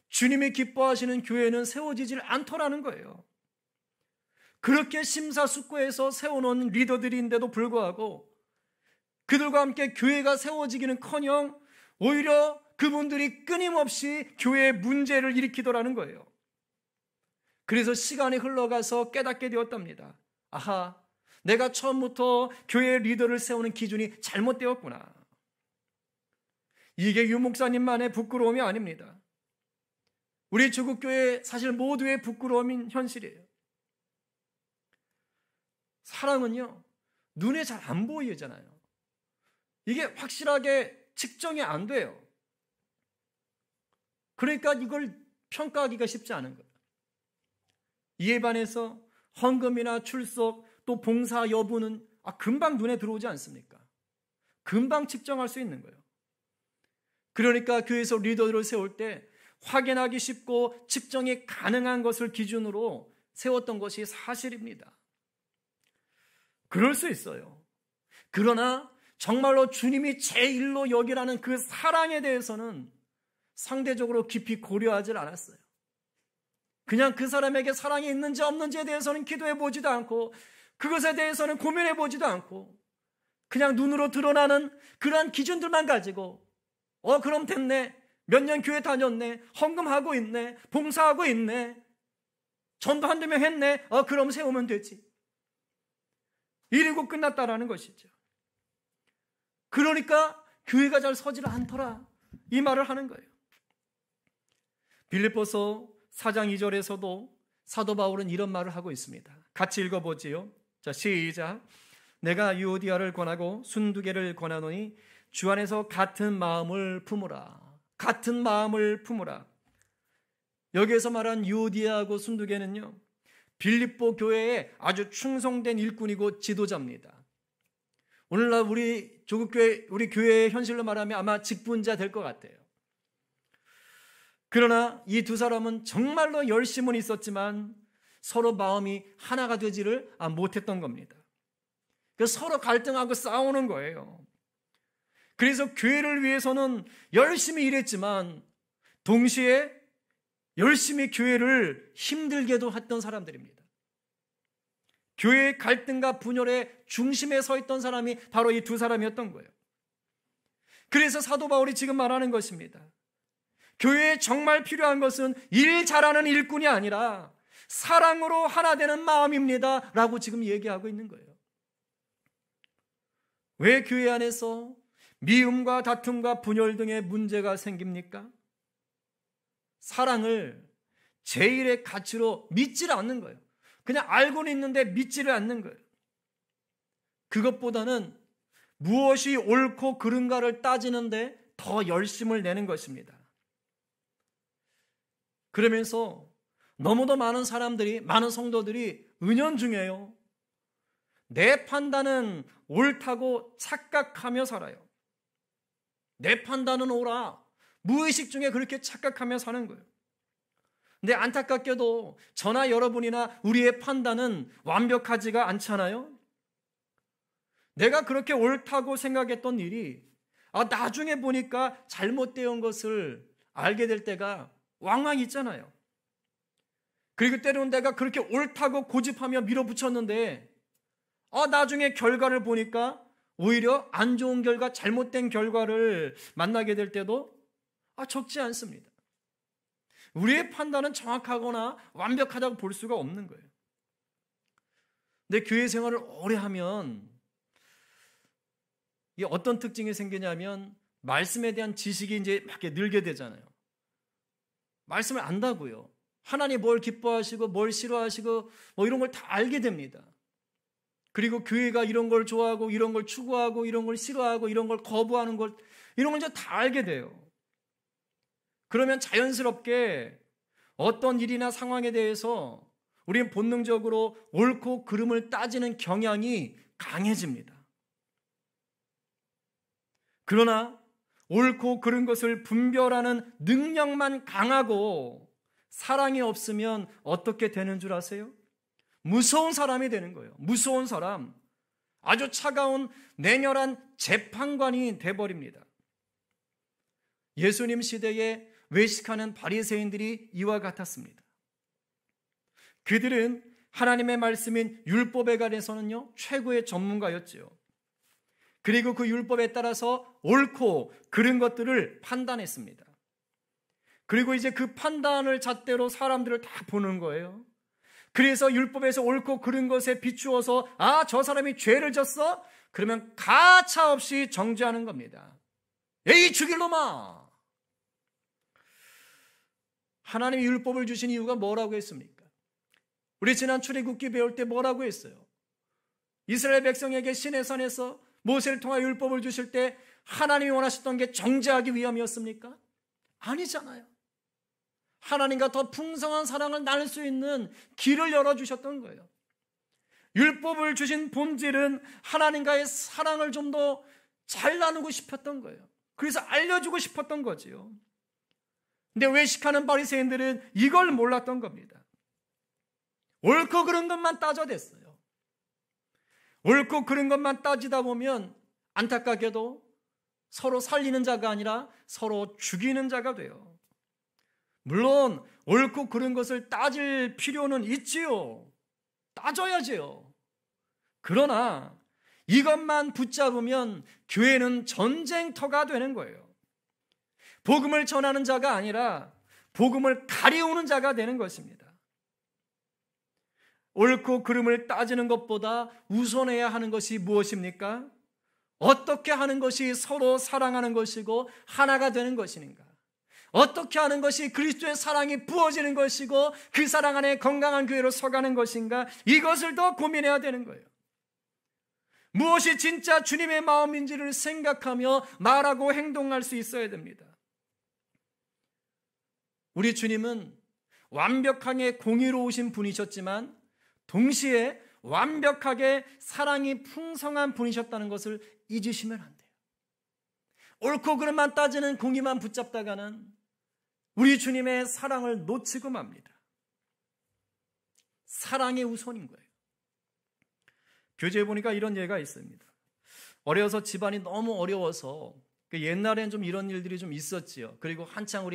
주님이 기뻐하시는 교회는 세워지질 않더라는 거예요. 그렇게 심사숙고해서 세워놓은 리더들인데도 불구하고 그들과 함께 교회가 세워지기는커녕 오히려 그분들이 끊임없이 교회에 문제를 일으키더라는 거예요. 그래서 시간이 흘러가서 깨닫게 되었답니다. 아하, 내가 처음부터 교회 리더를 세우는 기준이 잘못되었구나. 이게 유 목사님만의 부끄러움이 아닙니다. 우리 조국교회 사실 모두의 부끄러움인 현실이에요. 사랑은요, 눈에 잘 안 보이잖아요. 이게 확실하게 측정이 안 돼요. 그러니까 이걸 평가하기가 쉽지 않은 거예요. 이에 반해서 헌금이나 출석 또 봉사 여부는 금방 눈에 들어오지 않습니까? 금방 측정할 수 있는 거예요. 그러니까 교회에서 리더를 세울 때 확인하기 쉽고 측정이 가능한 것을 기준으로 세웠던 것이 사실입니다. 그럴 수 있어요. 그러나 정말로 주님이 제1로 여기라는 그 사랑에 대해서는 상대적으로 깊이 고려하지 않았어요. 그냥 그 사람에게 사랑이 있는지 없는지에 대해서는 기도해 보지도 않고 그것에 대해서는 고민해 보지도 않고 그냥 눈으로 드러나는 그러한 기준들만 가지고 그럼 됐네, 몇 년 교회 다녔네, 헌금하고 있네, 봉사하고 있네, 전도 한두 명 했네, 그럼 세우면 되지. 이러고 끝났다라는 것이죠. 그러니까 교회가 잘 서질 않더라, 이 말을 하는 거예요. 빌립보서 4장 2절에서도 사도 바울은 이런 말을 하고 있습니다. 같이 읽어보지요. 자, 시작. 내가 유오디아를 권하고 순두개를 권하노니 주 안에서 같은 마음을 품으라. 같은 마음을 품으라. 여기에서 말한 유오디아하고 순두개는요, 빌립보 교회에 아주 충성된 일꾼이고 지도자입니다. 오늘날 우리 조국교회, 우리 교회의 현실로 말하면 아마 직분자 될 것 같아요. 그러나 이 두 사람은 정말로 열심은 있었지만 서로 마음이 하나가 되지를 못했던 겁니다. 그래서 서로 갈등하고 싸우는 거예요. 그래서 교회를 위해서는 열심히 일했지만 동시에 열심히 교회를 힘들게도 했던 사람들입니다. 교회의 갈등과 분열의 중심에 서 있던 사람이 바로 이 두 사람이었던 거예요. 그래서 사도 바울이 지금 말하는 것입니다. 교회에 정말 필요한 것은 일 잘하는 일꾼이 아니라 사랑으로 하나 되는 마음입니다 라고 지금 얘기하고 있는 거예요. 왜 교회 안에서 미움과 다툼과 분열 등의 문제가 생깁니까? 사랑을 제일의 가치로 믿지를 않는 거예요. 그냥 알고는 있는데 믿지를 않는 거예요. 그것보다는 무엇이 옳고 그른가를 따지는데 더 열심을 내는 것입니다. 그러면서 너무도 많은 사람들이, 많은 성도들이 은연중에요, 내 판단은 옳다고 착각하며 살아요. 내 판단은 옳아, 무의식 중에 그렇게 착각하며 사는 거예요. 근데 안타깝게도 저나 여러분이나 우리의 판단은 완벽하지가 않잖아요. 내가 그렇게 옳다고 생각했던 일이 나중에 보니까 잘못되어 것을 알게 될 때가 왕왕 있잖아요. 그리고 때로는 내가 그렇게 옳다고 고집하며 밀어붙였는데 나중에 결과를 보니까 오히려 안 좋은 결과, 잘못된 결과를 만나게 될 때도 적지 않습니다. 우리의 판단은 정확하거나 완벽하다고 볼 수가 없는 거예요. 근데 교회 생활을 오래 하면 이게 어떤 특징이 생기냐면 말씀에 대한 지식이 이제 막 늘게 되잖아요. 말씀을 안다고요. 하나님 뭘 기뻐하시고 뭘 싫어하시고 이런 걸 다 알게 됩니다. 그리고 교회가 이런 걸 좋아하고 이런 걸 추구하고 이런 걸 싫어하고 이런 걸 거부하는 걸, 이런 걸 이제 다 알게 돼요. 그러면 자연스럽게 어떤 일이나 상황에 대해서 우리는 본능적으로 옳고 그름을 따지는 경향이 강해집니다. 그러나 옳고 그른 것을 분별하는 능력만 강하고 사랑이 없으면 어떻게 되는 줄 아세요? 무서운 사람이 되는 거예요. 무서운 사람. 아주 차가운 냉혈한 재판관이 돼버립니다. 예수님 시대에 외식하는 바리새인들이 이와 같았습니다. 그들은 하나님의 말씀인 율법에 관해서는요, 최고의 전문가였지요. 그리고 그 율법에 따라서 옳고 그른 것들을 판단했습니다. 그리고 이제 그 판단을 잣대로 사람들을 다 보는 거예요. 그래서 율법에서 옳고 그른 것에 비추어서 저 사람이 죄를 졌어? 그러면 가차없이 정죄하는 겁니다. 에이, 죽일 놈아! 하나님이 율법을 주신 이유가 뭐라고 했습니까? 우리 지난 출애굽기 배울 때 뭐라고 했어요? 이스라엘 백성에게 시내산에서 모세를 통하여 율법을 주실 때 하나님이 원하셨던 게 정죄하기 위함이었습니까? 아니잖아요. 하나님과 더 풍성한 사랑을 나눌 수 있는 길을 열어주셨던 거예요. 율법을 주신 본질은 하나님과의 사랑을 좀 더 잘 나누고 싶었던 거예요. 그래서 알려주고 싶었던 거지요. 근데 외식하는 바리새인들은 이걸 몰랐던 겁니다. 옳고 그른 것만 따져댔어요. 옳고 그른 것만 따지다 보면 안타깝게도 서로 살리는 자가 아니라 서로 죽이는 자가 돼요. 물론 옳고 그른 것을 따질 필요는 있지요. 따져야지요. 그러나 이것만 붙잡으면 교회는 전쟁터가 되는 거예요. 복음을 전하는 자가 아니라 복음을 가리우는 자가 되는 것입니다. 옳고 그름을 따지는 것보다 우선해야 하는 것이 무엇입니까? 어떻게 하는 것이 서로 사랑하는 것이고 하나가 되는 것인가? 어떻게 하는 것이 그리스도의 사랑이 부어지는 것이고 그 사랑 안에 건강한 교회로 서가는 것인가? 이것을 더 고민해야 되는 거예요. 무엇이 진짜 주님의 마음인지를 생각하며 말하고 행동할 수 있어야 됩니다. 우리 주님은 완벽하게 공의로우신 분이셨지만 동시에 완벽하게 사랑이 풍성한 분이셨다는 것을 잊으시면 안 돼요. 옳고 그름만 따지는 공의만 붙잡다가는 우리 주님의 사랑을 놓치고 맙니다. 사랑이 우선인 거예요. 교재에 보니까 이런 예가 있습니다. 어려서 집안이 너무 어려워서 옛날엔 좀 이런 일들이 좀 있었지요. 그리고 한창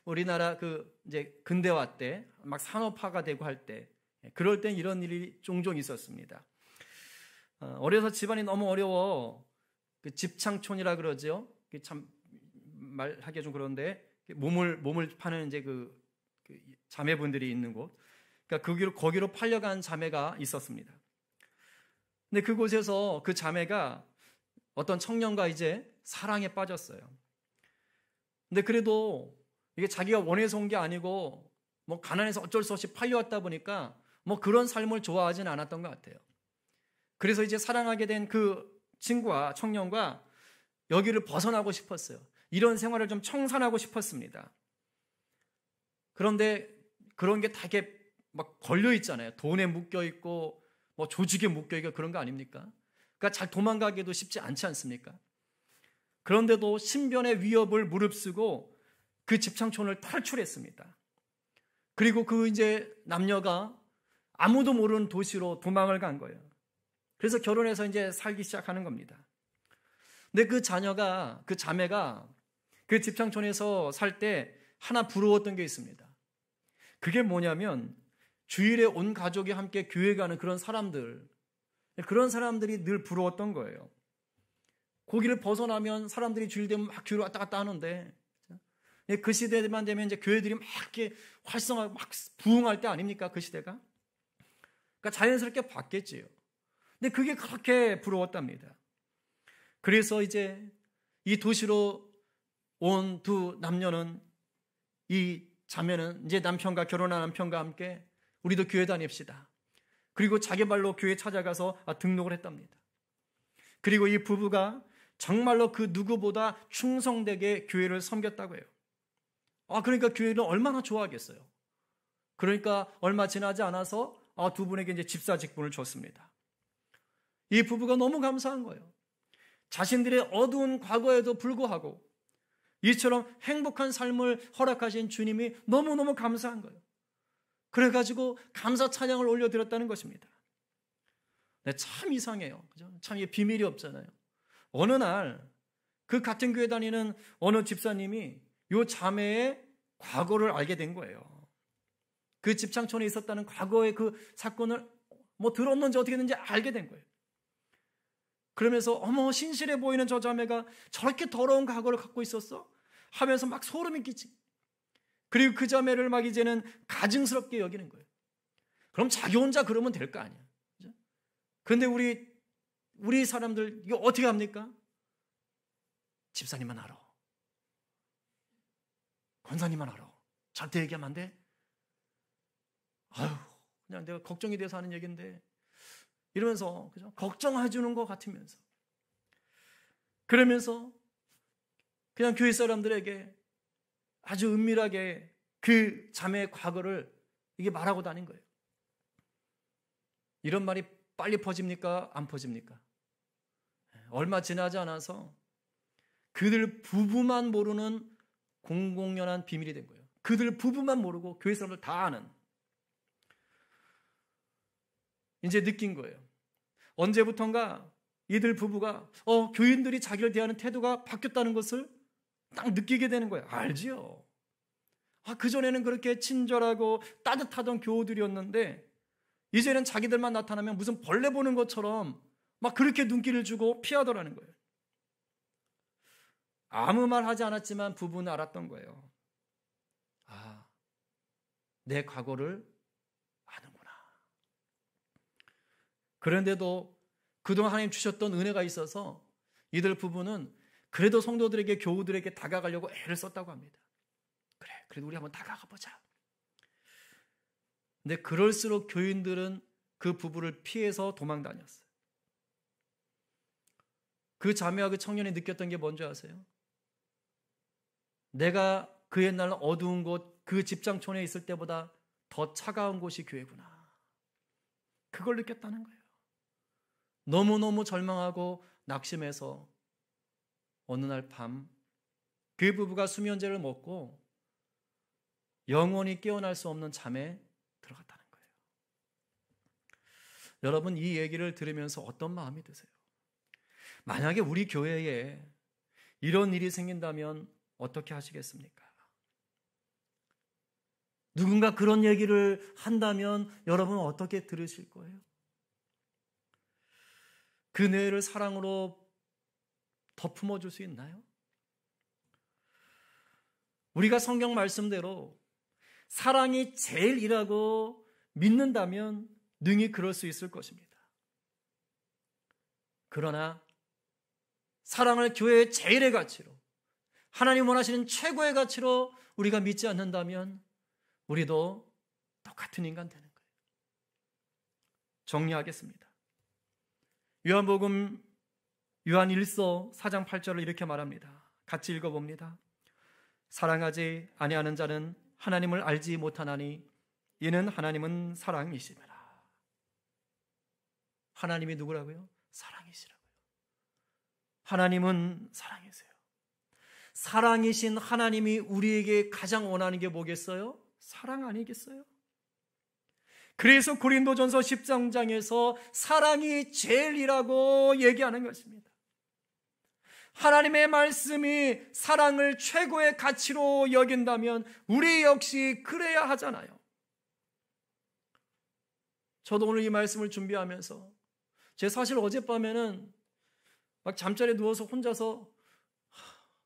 우리나라 이제 근대화 때 막 산업화가 되고 할 때 그럴 땐 이런 일이 종종 있었습니다. 어려서 집안이 너무 어려워 집창촌이라 그러죠. 참 말하기가 좀 그런데 몸을 파는 이제 그 자매분들이 있는 곳, 그러니까 거기로 팔려간 자매가 있었습니다. 근데 그곳에서 그 자매가 어떤 청년과 이제 사랑에 빠졌어요. 근데 그래도 이게 자기가 원해서 온 게 아니고 뭐 가난해서 어쩔 수 없이 팔려왔다 보니까 뭐 그런 삶을 좋아하진 않았던 것 같아요. 그래서 이제 사랑하게 된 그 친구와 청년과 여기를 벗어나고 싶었어요. 이런 생활을 좀 청산하고 싶었습니다. 그런데 그런 게 다 이렇게 막 걸려 있잖아요. 돈에 묶여 있고 뭐 조직에 묶여 있고 그런 거 아닙니까? 그러니까 잘 도망가기도 쉽지 않지 않습니까? 그런데도 신변의 위협을 무릅쓰고 그 집창촌을 탈출했습니다. 그리고 그 이제 남녀가 아무도 모르는 도시로 도망을 간 거예요. 그래서 결혼해서 이제 살기 시작하는 겁니다. 근데 그 자매가 그 집창촌에서 살 때 하나 부러웠던 게 있습니다. 그게 뭐냐면 주일에 온 가족이 함께 교회 가는 그런 사람들이 늘 부러웠던 거예요. 거기를 벗어나면 사람들이 주일 되면 막 교회로 왔다 갔다 하는데 그 시대만 되면 이제 교회들이 막 이렇게 활성화, 막 부흥할 때 아닙니까? 그 시대가. 그러니까 자연스럽게 바뀌었지요. 근데 그게 그렇게 부러웠답니다. 그래서 이제 이 도시로 온 두 남녀는, 이 자매는 이제 결혼한 남편과 함께 우리도 교회 다닙시다. 그리고 자기 발로 교회 찾아가서 등록을 했답니다. 그리고 이 부부가 정말로 그 누구보다 충성되게 교회를 섬겼다고 해요. 그러니까 교회를 얼마나 좋아하겠어요. 그러니까 얼마 지나지 않아서 두 분에게 이제 집사 직분을 줬습니다. 이 부부가 너무 감사한 거예요. 자신들의 어두운 과거에도 불구하고 이처럼 행복한 삶을 허락하신 주님이 너무너무 감사한 거예요. 그래가지고 감사 찬양을 올려드렸다는 것입니다. 네, 참 이상해요. 그죠? 참 이게 비밀이 없잖아요. 어느 날 그 같은 교회 다니는 어느 집사님이 이 자매의 과거를 알게 된 거예요. 그 집창촌에 있었다는 과거의 그 사건을 뭐 들었는지 어떻게 했는지 알게 된 거예요. 그러면서 어머, 신실해 보이는 저 자매가 저렇게 더러운 과거를 갖고 있었어? 하면서 막 소름이 끼치. 그리고 그 자매를 막 이제는 가증스럽게 여기는 거예요. 그럼 자기 혼자 그러면 될 거 아니야. 그런데 우리 사람들 이거 어떻게 합니까? 집사님만 알아. 권사님만 알아. 절대 얘기하면 안 돼. 아유, 그냥 내가 걱정이 돼서 하는 얘기인데 이러면서 그죠? 걱정해 주는 것 같으면서 그러면서 그냥 교회 사람들에게 아주 은밀하게 그 자매의 과거를 이게 말하고 다닌 거예요. 이런 말이 빨리 퍼집니까? 안 퍼집니까? 얼마 지나지 않아서 그들 부부만 모르는 공공연한 비밀이 된 거예요. 그들 부부만 모르고 교회 사람들 다 아는. 이제 느낀 거예요. 언제부턴가 이들 부부가 교인들이 자기를 대하는 태도가 바뀌었다는 것을 딱 느끼게 되는 거예요. 알지요. 그전에는 그렇게 친절하고 따뜻하던 교우들이었는데 이제는 자기들만 나타나면 무슨 벌레 보는 것처럼 막 그렇게 눈길을 주고 피하더라는 거예요. 아무 말 하지 않았지만 부부는 알았던 거예요. 내 과거를 아는구나. 그런데도 그동안 하나님 주셨던 은혜가 있어서 이들 부부는 그래도 성도들에게, 교우들에게 다가가려고 애를 썼다고 합니다. 그래, 그래도 우리 한번 다가가 보자. 근데 그럴수록 교인들은 그 부부를 피해서 도망 다녔어요. 그 자매와 그 청년이 느꼈던 게 뭔지 아세요? 내가 그 옛날 어두운 곳, 그 집장촌에 있을 때보다 더 차가운 곳이 교회구나. 그걸 느꼈다는 거예요. 너무너무 절망하고 낙심해서 어느 날 밤 그 부부가 수면제를 먹고 영원히 깨어날 수 없는 잠에 들어갔다는 거예요. 여러분, 이 얘기를 들으면서 어떤 마음이 드세요? 만약에 우리 교회에 이런 일이 생긴다면 어떻게 하시겠습니까? 누군가 그런 얘기를 한다면 여러분은 어떻게 들으실 거예요? 그 뇌를 사랑으로 덮어줄 수 있나요? 우리가 성경 말씀대로 사랑이 제일이라고 믿는다면 능히 그럴 수 있을 것입니다. 그러나 사랑을 교회의 제일의 가치로, 하나님 원하시는 최고의 가치로 우리가 믿지 않는다면 우리도 똑같은 인간 되는 거예요. 정리하겠습니다. 요한복음 요한 1서 4장 8절을 이렇게 말합니다. 같이 읽어봅니다. 사랑하지 아니하는 자는 하나님을 알지 못하나니 이는 하나님은 사랑이시니라. 하나님이 누구라고요? 사랑이시라고요. 하나님은 사랑이세요. 사랑이신 하나님이 우리에게 가장 원하는 게 뭐겠어요? 사랑 아니겠어요? 그래서 고린도전서 13장에서 사랑이 제일이라고 얘기하는 것입니다. 하나님의 말씀이 사랑을 최고의 가치로 여긴다면 우리 역시 그래야 하잖아요. 저도 오늘 이 말씀을 준비하면서 제 사실 어젯밤에는 막 잠자리에 누워서 혼자서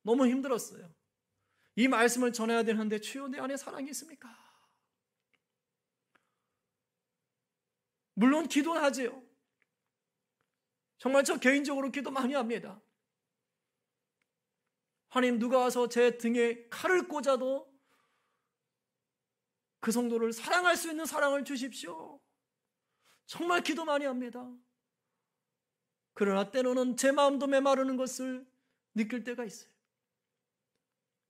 너무 힘들었어요. 이 말씀을 전해야 되는데 주여 내 안에 사랑이 있습니까? 물론 기도는 하지요. 정말 저 개인적으로 기도 많이 합니다. 하나님, 누가 와서 제 등에 칼을 꽂아도 그 성도를 사랑할 수 있는 사랑을 주십시오. 정말 기도 많이 합니다. 그러나 때로는 제 마음도 메마르는 것을 느낄 때가 있어요.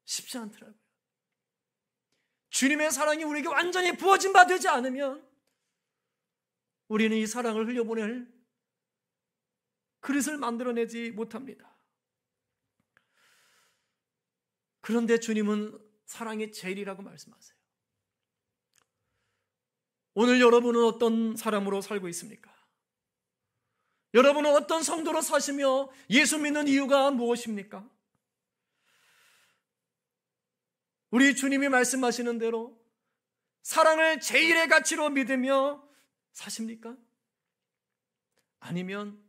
쉽지 않더라고요. 주님의 사랑이 우리에게 완전히 부어진 바 되지 않으면 우리는 이 사랑을 흘려보낼 그릇을 만들어내지 못합니다. 그런데 주님은 사랑이 제일이라고 말씀하세요. 오늘 여러분은 어떤 사람으로 살고 있습니까? 여러분은 어떤 성도로 사시며 예수 믿는 이유가 무엇입니까? 우리 주님이 말씀하시는 대로 사랑을 제일의 가치로 믿으며 사십니까? 아니면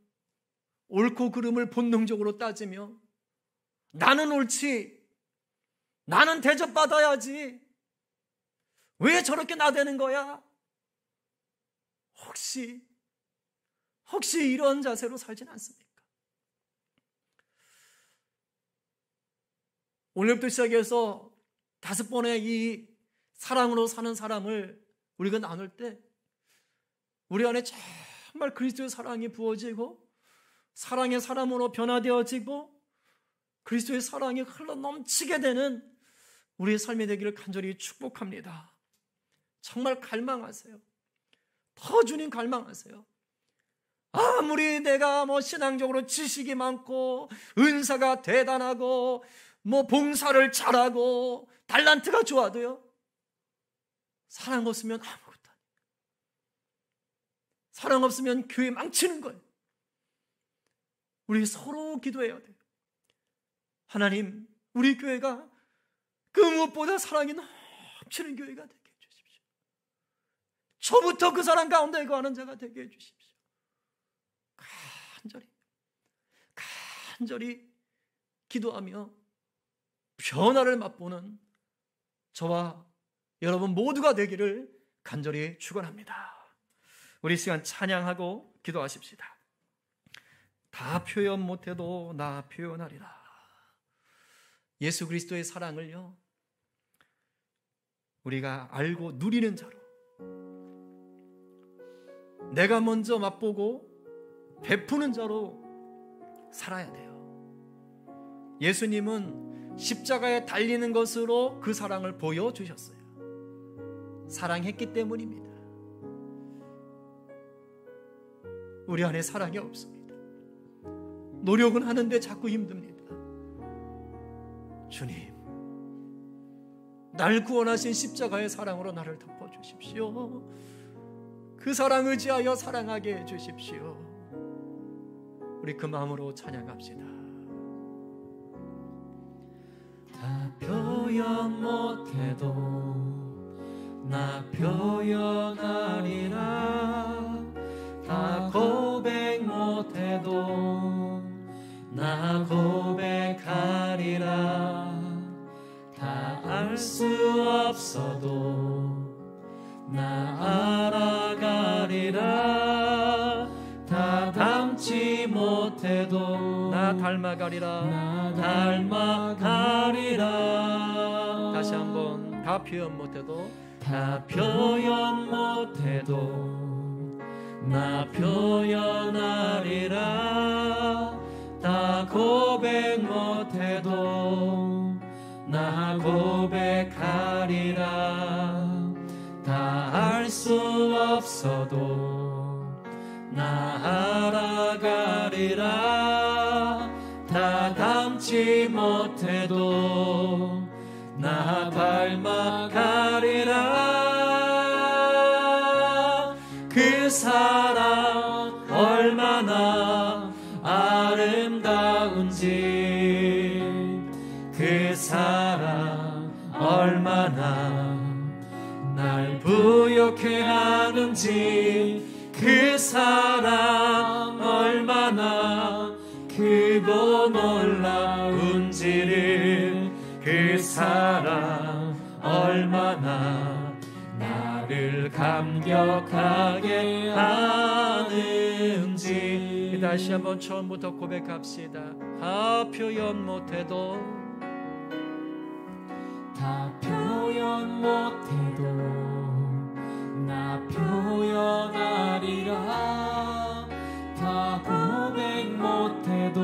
옳고 그름을 본능적으로 따지며 나는 옳지, 나는 대접받아야지, 왜 저렇게 나대는 거야? 혹시 이런 자세로 살진 않습니까? 오늘부터 시작해서 5번의 이 사랑으로 사는 사람을 우리가 나눌 때 우리 안에 정말 그리스도의 사랑이 부어지고 사랑의 사람으로 변화되어지고 그리스도의 사랑이 흘러 넘치게 되는 우리의 삶이 되기를 간절히 축복합니다. 정말 갈망하세요. 더 주님 갈망하세요. 아무리 내가 신앙적으로 지식이 많고 은사가 대단하고 봉사를 잘하고 달란트가 좋아도요, 사랑 없으면 아무것도 아니에요. 사랑 없으면 교회 망치는 거예요. 우리 서로 기도해야 돼요. 하나님, 우리 교회가 그 무엇보다 사랑이 넘치는 교회가 되게 해주십시오. 저부터 그 사랑 가운데 거하는 자가 되게 해주십시오. 간절히 기도하며 변화를 맛보는 저와 여러분 모두가 되기를 간절히 축원합니다. 우리 시간 찬양하고 기도하십시다. 다 표현 못해도 나 표현하리라. 예수 그리스도의 사랑을요, 우리가 알고 누리는 자로, 내가 먼저 맛보고 베푸는 자로 살아야 돼요. 예수님은 십자가에 달리는 것으로 그 사랑을 보여주셨어요. 사랑했기 때문입니다. 우리 안에 사랑이 없습니다. 노력은 하는데 자꾸 힘듭니다. 주님, 날 구원하신 십자가의 사랑으로 나를 덮어주십시오. 그 사랑 의지하여 사랑하게 해주십시오. 우리 그 마음으로 찬양합시다. 다 표현 못해도 나 표현하리라. 다 고백 못해도 나 고백하리라. 다 알 수 없어도 나 알아가리라. 다 닮지 못해도 나 닮아가리라. 나 닮아가리라. 다시 한번, 다 표현 못해도 다 표현 못해도 나 표현하리라. 다 고백 못해도 나 고백하리라. 다 알 수 없어도 나 알아가리라. 다 닮지 못해도 나 닮아가리라. 그 사랑 얼마나 아름다운지, 그 사랑 얼마나 날 부욕해 하는지, 그 사랑 얼마나 크고 놀라운지를, 그 사랑 얼마나 나를 감격하게 하는지. 다시 한번 처음부터 고백합시다. 다 표현 못해도 다 표현 못해도 나 표현하리라. 다 고백 못해도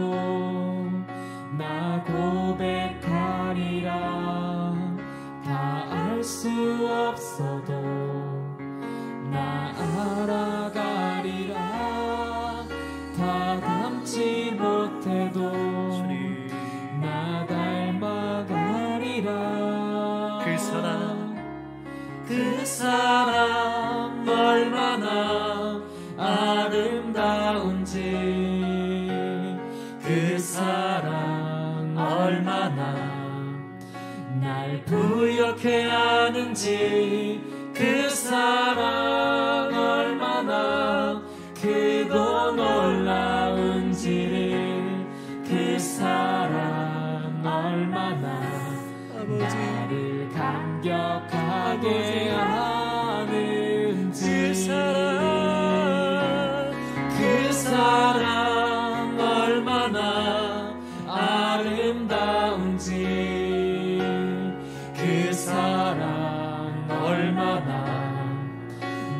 나 고백하리라. 다 알 수 없어도 나 알아가리라. 다 닮지 못해도 나 닮아가리라. 그 사랑 얼마나 아름다운지, 그 사랑 얼마나 날 부욕해 하는지, 그 사랑 얼마나 크고 놀라운지를 기억하게 하는지 그 사랑 얼마나 아름다운지 그 사랑 얼마나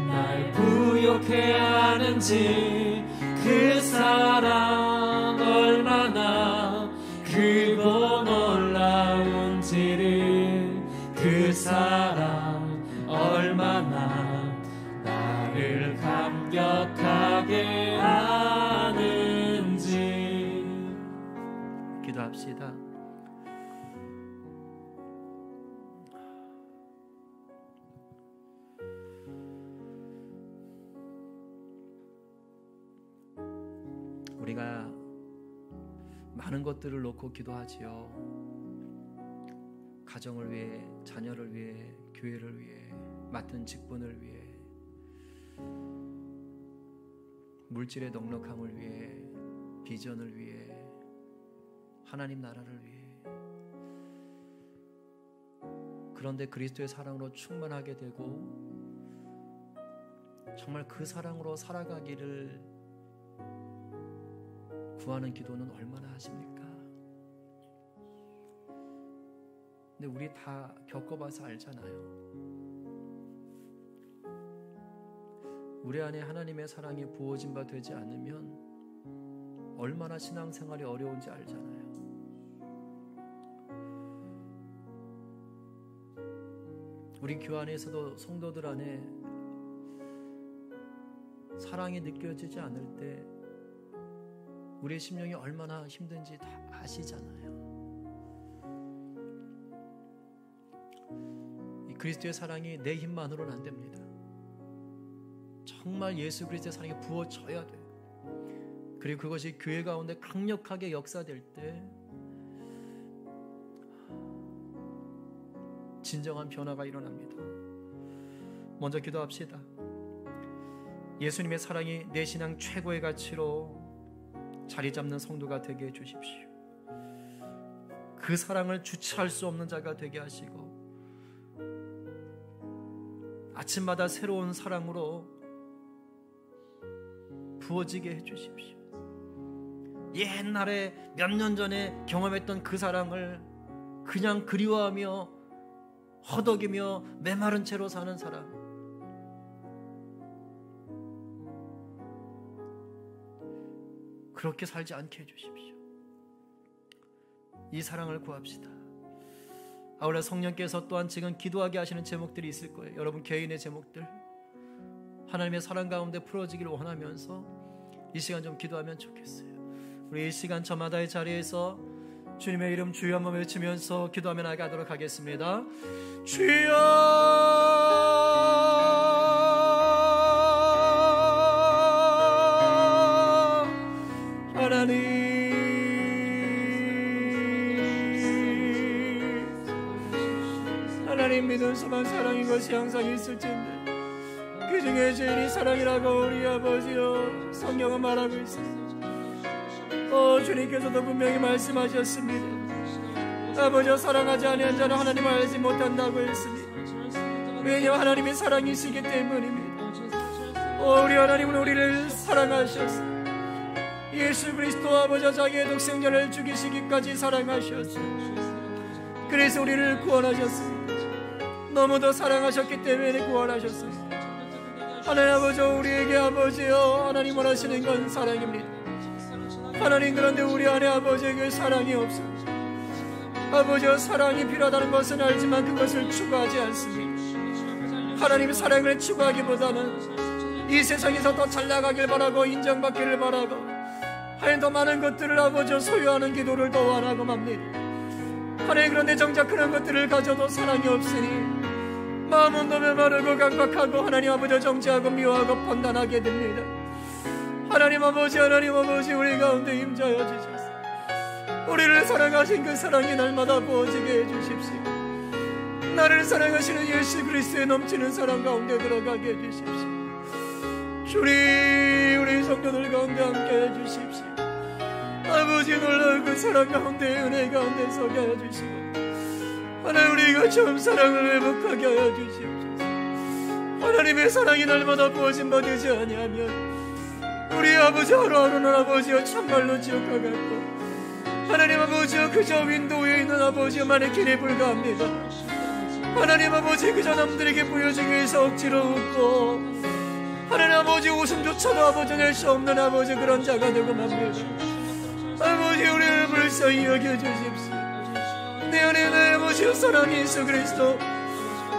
날 부욕해 하는지 그 사랑 얼마나 크고 놀라운지를 그 사랑 얼마나 나를 감격하게 하는지. 기도합시다. 우리가 많은 것들을 놓고 기도하지요. 가정을 위해, 자녀를 위해, 교회를 위해, 맡은 직분을 위해, 물질의 넉넉함을 위해, 비전을 위해, 하나님 나라를 위해. 그런데 그리스도의 사랑으로 충만하게 되고 정말 그 사랑으로 살아가기를 구하는 기도는 얼마나 하십니까? 근데 우리 다 겪어봐서 알잖아요. 우리 안에 하나님의 사랑이 부어진 바 되지 않으면 얼마나 신앙생활이 어려운지 알잖아요. 우리 교회 안에서도 성도들 안에 사랑이 느껴지지 않을 때 우리의 심령이 얼마나 힘든지 다 아시잖아요. 이 그리스도의 사랑이 내 힘만으로는 안 됩니다. 정말 예수 그리스도의 사랑이 부어져야 돼요. 그리고 그것이 교회 가운데 강력하게 역사될 때 진정한 변화가 일어납니다. 먼저 기도합시다. 예수님의 사랑이 내 신앙 최고의 가치로 자리 잡는 성도가 되게 해주십시오. 그 사랑을 주체할 수 없는 자가 되게 하시고 아침마다 새로운 사랑으로 부어지게 해주십시오. 옛날에 몇 년 전에 경험했던 그 사랑을 그냥 그리워하며 허덕이며 메마른 채로 사는 사람, 그렇게 살지 않게 해주십시오. 이 사랑을 구합시다. 아울러 성령께서 또한 지금 기도하게 하시는 제목들이 있을 거예요. 여러분 개인의 제목들 하나님의 사랑 가운데 풀어지기를 원하면서 이 시간 좀 기도하면 좋겠어요. 우리 이 시간 저마다의 자리에서 주님의 이름 주여 한번 외치면서 기도하며 나가도록 하겠습니다. 주여 하나님, 하나님 믿음 소망 사랑인 것이 항상 있을 텐데 그 중에 제일이 사랑이라고 우리 아버지여 성경은 말하고 있습니다. 주님께서도 분명히 말씀하셨습니다. 아버지여 사랑하지 아니한 자는 하나님을 알지 못한다고 했습니다. 왜냐하면 하나님이 사랑이시기 때문입니다. 우리 하나님은 우리를 사랑하셨습니다. 예수 그리스도 아버지 자기의 독생자를 죽이시기까지 사랑하셨습니다. 그래서 우리를 구원하셨습니다. 너무도 사랑하셨기 때문에 구원하셨습니다. 하나님 아버지 우리에게 아버지여 하나님 원하시는 건 사랑입니다. 하나님 그런데 우리 안에 아버지에게 사랑이 없습니다. 아버지여 사랑이 필요하다는 것은 알지만 그것을 추구하지 않습니다. 하나님의 사랑을 추구하기보다는 이 세상에서 더 잘 나가길 바라고 인정받기를 바라고 하나님 더 많은 것들을 아버지여 소유하는 기도를 더 원하고 맙니다. 하나님 그런데 정작 그런 것들을 가져도 사랑이 없으니 마음은 너무 마르고 강박하고 하나님 아버지 정죄하고 미워하고 판단하게 됩니다. 하나님 아버지 우리 가운데 임자여 주셔서 우리를 사랑하신 그 사랑이 날마다 부어지게 해주십시오. 나를 사랑하시는 예수 그리스도의 넘치는 사랑 가운데 들어가게 해주십시오. 주님 우리 성도들 가운데 함께 해주십시오. 아버지 놀라운 그 사랑 가운데 은혜 가운데 서게 해주시고 하나님, 우리가 처음 사랑을 회복하게 하여 주시옵소서. 하나님의 사랑이 날마다 부어진 바 되지 아니하면 우리 아버지 하루하루는 아버지여 참말로 지옥하겠고, 하나님 아버지여 그저 윈도우에 있는 아버지여 마네킹에 불과합니다. 하나님 아버지 그저 남들에게 보여주기 위해서 억지로 웃고, 하나님 아버지 웃음조차도 아버지 낼 수 없는 아버지 그런 자가 되고 맙니다. 아버지, 우리를 불쌍히 여겨주십시오. 내 안에 내 아버지의 사랑이 예수 그리스도,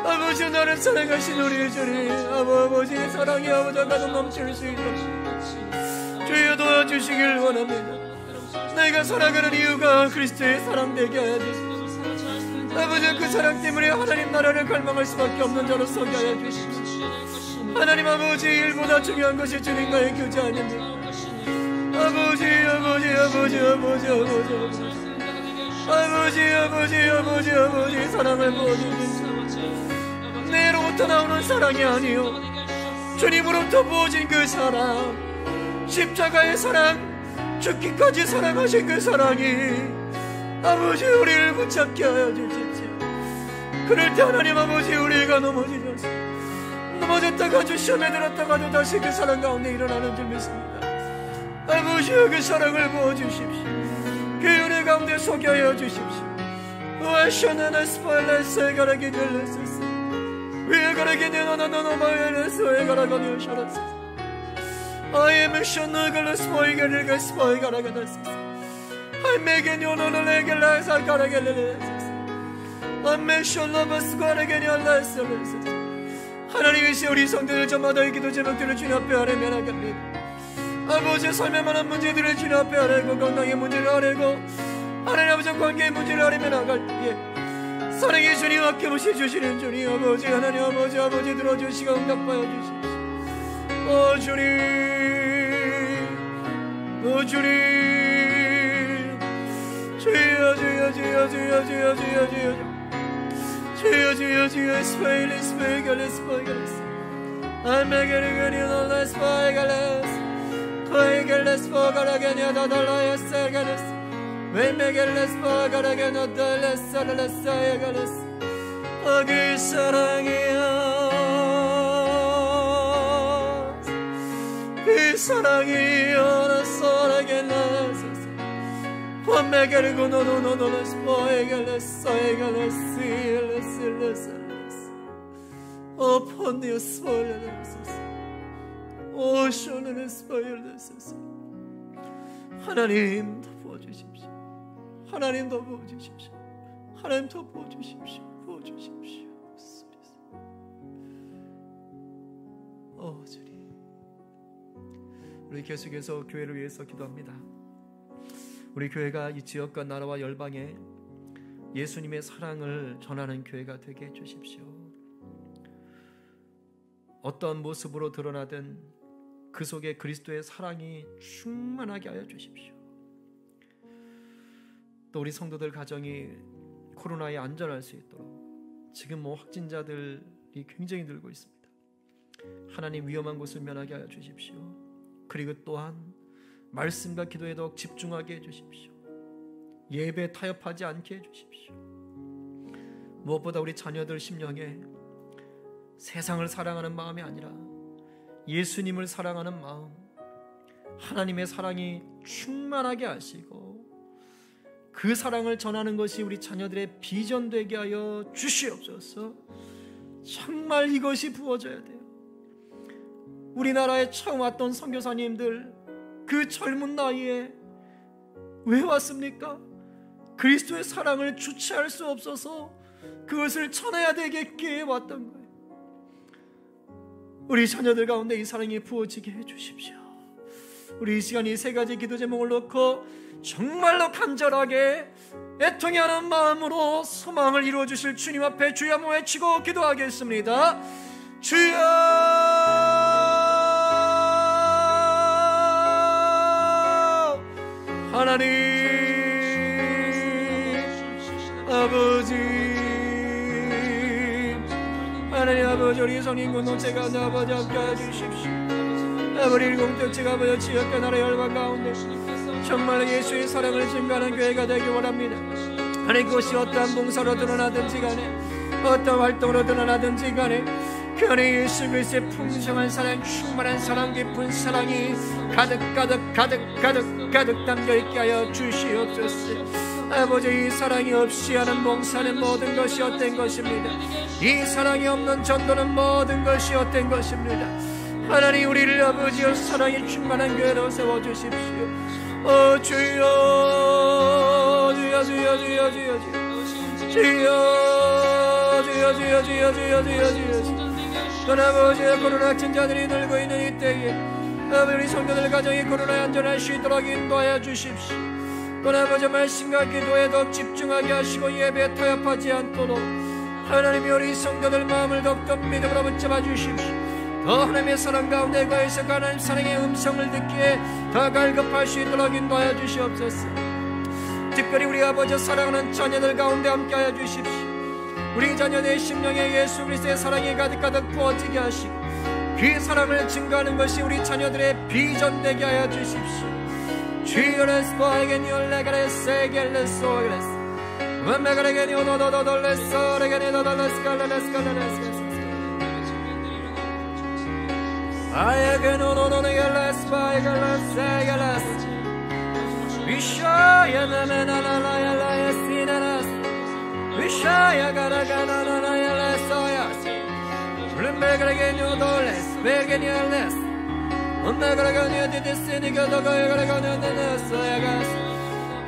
아버지 나를 사랑하신 우리 주님, 아버지의 사랑이 아버지가 가득 넘칠 수 있도록 주여 도와주시길 원합니다. 내가 살아가는 이유가 그리스도의 사랑 되게 하여 주십시오. 아버지, 그 사랑 때문에 하나님 나라를 갈망할 수밖에 없는 자로 서게 하여 주십시오. 하나님 아버지, 일보다 중요한 것이 주님과의 교제 아닙니까? 아버지 아버지 아버지 아버지 아버지 아버지 아버지 아버지 사랑을 부어주십시오. 내로부터 나오는 사랑이 아니요 주님으로부터 부어진 그 사랑, 십자가의 사랑, 죽기까지 사랑하신 그 사랑이 아버지 우리를 붙잡게 하여 주십시오. 그럴 때 하나님 아버지, 우리가 넘어졌다가도 시험에 들었다가도 다시 그 사랑 가운데 일어나는 줄 믿습니다. 아버지, 그 사랑을 부어주십시오. 그 은혜 가운데 속게 하여 주십시오. 와셔나나 스파일레스에 가라게 될레스스 위에 가라게 되나나나나 바이레스에 가라가니 오셔라스 아이엠 션나갈레 스파이가르가 스파이가라가 됐스 아이메게 뇨노노레게 라사 가라게 레레스스 아메 션나바스 가라게 뇨레스레스. 하나님이시 우리 성도들 저마다의 기도 제목들을 주님 앞에 아뢰며 나갑니다. 아버지의 삶에 관한 문제들을 주님 앞에 아뢰고, 건강의 문제를 아뢰고, 하나님 아버지의 관계의 문제를 아뢰며 나갈 때에 사랑의 주님, 아낌없이 주시는 주님 아버지, 하나님 아버지 들어주시고 응답하여 주십시오. 오 주님, 오 주님, 주여 주여 주여 주여 주여 주여 주여 주여 주여 주여 스파이레 스파이갈레 스파이갈레스 아메게르게니노 스파이갈레스 코이갈레 스파이갈레게니 다달라야 사갈레스 웨메갈레 스파이갈레게니 달레살레스 사갈레스 그 사랑이야, 그 사랑이야 나 사랑해나소서. 환메게르고 노노노노 스파이갈레스 사갈레스 레스레스 어펀디오 스파이갈레스 오션의 스파이갈레스. 하나님 더 부어주십시오. 하나님 더 부어주십시오. 하나님 더 부어주십시오. 부어주십시오. 주님, 우리 계속해서 교회를 위해서 기도합니다. 우리 교회가 이 지역과 나라와 열방에 예수님의 사랑을 전하는 교회가 되게 해주십시오. 어떠한 모습으로 드러나든 그 속에 그리스도의 사랑이 충만하게 하여 주십시오. 또 우리 성도들 가정이 코로나에 안전할 수 있도록, 지금 확진자들이 굉장히 늘고 있습니다. 하나님, 위험한 곳을 면하게 하여 주십시오. 그리고 또한 말씀과 기도에 더욱 집중하게 해주십시오. 예배 타협하지 않게 해주십시오. 무엇보다 우리 자녀들 심령에 세상을 사랑하는 마음이 아니라 예수님을 사랑하는 마음, 하나님의 사랑이 충만하게 하시고 그 사랑을 전하는 것이 우리 자녀들의 비전 되게 하여 주시옵소서. 정말 이것이 부어져야 돼요. 우리나라에 처음 왔던 선교사님들, 그 젊은 나이에 왜 왔습니까? 그리스도의 사랑을 주체할 수 없어서 그것을 전해야 되겠기에 왔던 거예요. 우리 자녀들 가운데 이 사랑이 부어지게 해주십시오. 우리 이 시간 이 세 가지 기도 제목을 놓고 정말로 간절하게 애통해하는 마음으로 소망을 이루어주실 주님 앞에 주여 한번 외치고 기도하겠습니다. 주여, 하나님 아버지, 하나님 아버지, 우리 성인 공동체가 아버지 함께하여 주십시오. 아버지 우리 공동체가 아버지 지역과 나라 열방 가운데 정말 예수의 사랑을 증거하는 교회가 되기 원합니다. 하나님 그것이 어떠한 봉사로 드러나든지 간에 어떤 활동으로 드러나든지 간에 그 안에 예수 그리스도의 풍성한 사랑, 충만한 사랑, 깊은 사랑이 가득 담겨있게 하여 주시옵소서. 아버지, 이 사랑이 없이 하는 봉사는 모든 것이 헛된 것입니다. 이 사랑이 없는 전도는 모든 것이 헛된 것입니다. 하나님, 우리를 아버지여 사랑이 충만한 교회로 세워주십시오. 주여, 주여, 주여, 주여, 주여, 주여, 주여. 아버지의 코로나 확진자들이 늘고 있는 이때에 아버지, 우리 성도들 가정이 코로나에 안전할 수 있도록 인도하여 주십시오. 아버지, 말씀과 기도에 더 집중하게 하시고 예배에 타협하지 않도록 하나님이 우리 성도들 마음을 더욱더 믿음으로 붙잡아 주십시오. 더 하나님의 사랑 가운데 거해서 하나님 사랑의 음성을 듣기에 더 갈급할 수 있도록 인도하여 주시옵소서. 특별히 우리 아버지 사랑하는 자녀들 가운데 함께하여 주십시오. 우리 자녀의 심령에 예수 그리스도의 사랑이 가득 부어지게 하시고 그 사랑을 증거하는 것이 우리 자녀들의 비전 되게 하여 주십시오. 주여레스 바에겐 열레가레스 에겔레스 오겔레스 원메가레겐 요도도도돌레스 오레겐 요도돌레스 갈레레스 갈레레스 아예겐 오도도네겔레스 바에겔레스 에겔레스 비샤야 나메나나라야라야시나라스 Vishaya garagana na na yala soyas. Rimbegragenu doles, begeniales. Ommegragenu didisiniga dogo야gragenu na soyagas.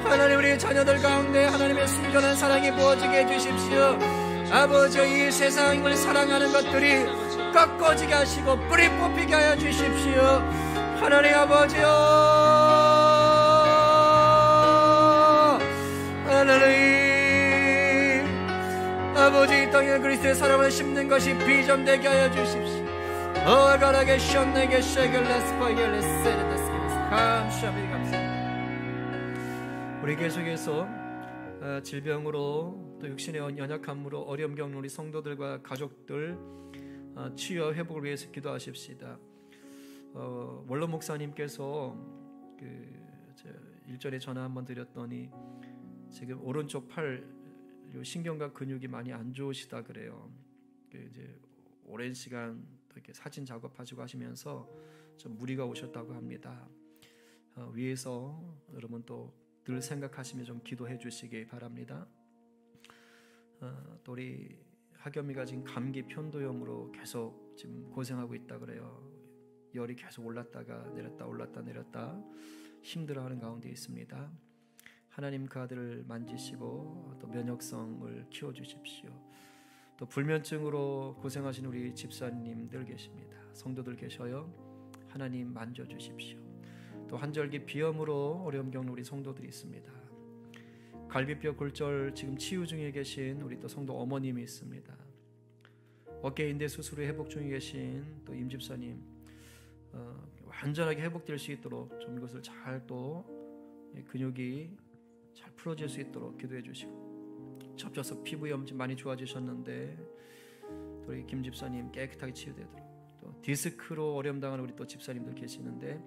하나님, 우리 자녀들 가운데 하나님의 순전한 사랑이 부어지게 해주십시오. 아버지, 이 세상을 사랑하는 것들이 꺾어지게 하시고 뿌리 뽑히게 하여 주십시오. 하나님 아버지요, 하나님 아버지, 이 땅에 그리스도의 사랑을 심는 것이 비전되게 하여 주십시오. 어가라게 션내게 쉐겔레스파이엘레스레데스 감사합니다. 우리 계속해서 질병으로 또 육신의 연약함으로 어려움 겪는 우리 성도들과 가족들 치유와 회복을 위해서 기도하십시다. 원로 목사님께서 일전에 전화 한번 드렸더니 지금 오른쪽 팔 신경과 근육이 많이 안 좋으시다 그래요. 이제 오랜 시간 이렇게 사진 작업하시고 하시면서 좀 무리가 오셨다고 합니다. 위에서 여러분 또 늘 생각하시며 좀 기도해 주시기 바랍니다. 또 우리 하겸이가 지금 감기 편도염으로 계속 지금 고생하고 있다 그래요. 열이 계속 올랐다가 내렸다 올랐다 내렸다 힘들어하는 가운데 있습니다. 하나님 그 아들을 만지시고 또 면역성을 키워주십시오. 또 불면증으로 고생하시는 우리 집사님들 계십니다. 성도들 계셔요. 하나님 만져주십시오. 또 한절기 비염으로 어려움 겪는 우리 성도들이 있습니다. 갈비뼈 골절 지금 치유 중에 계신 우리 또 성도 어머님이 있습니다. 어깨 인대 수술 후 회복 중에 계신 또 임 집사님 완전하게 회복될 수 있도록 좀 이것을 잘 또 근육이 잘 풀어질 수 있도록 기도해 주시고, 접촉성 피부염 좀 많이 좋아지셨는데 또 우리 김 집사님 깨끗하게 치유되도록, 또 디스크로 어려움 당하는 우리 또 집사님들 계시는데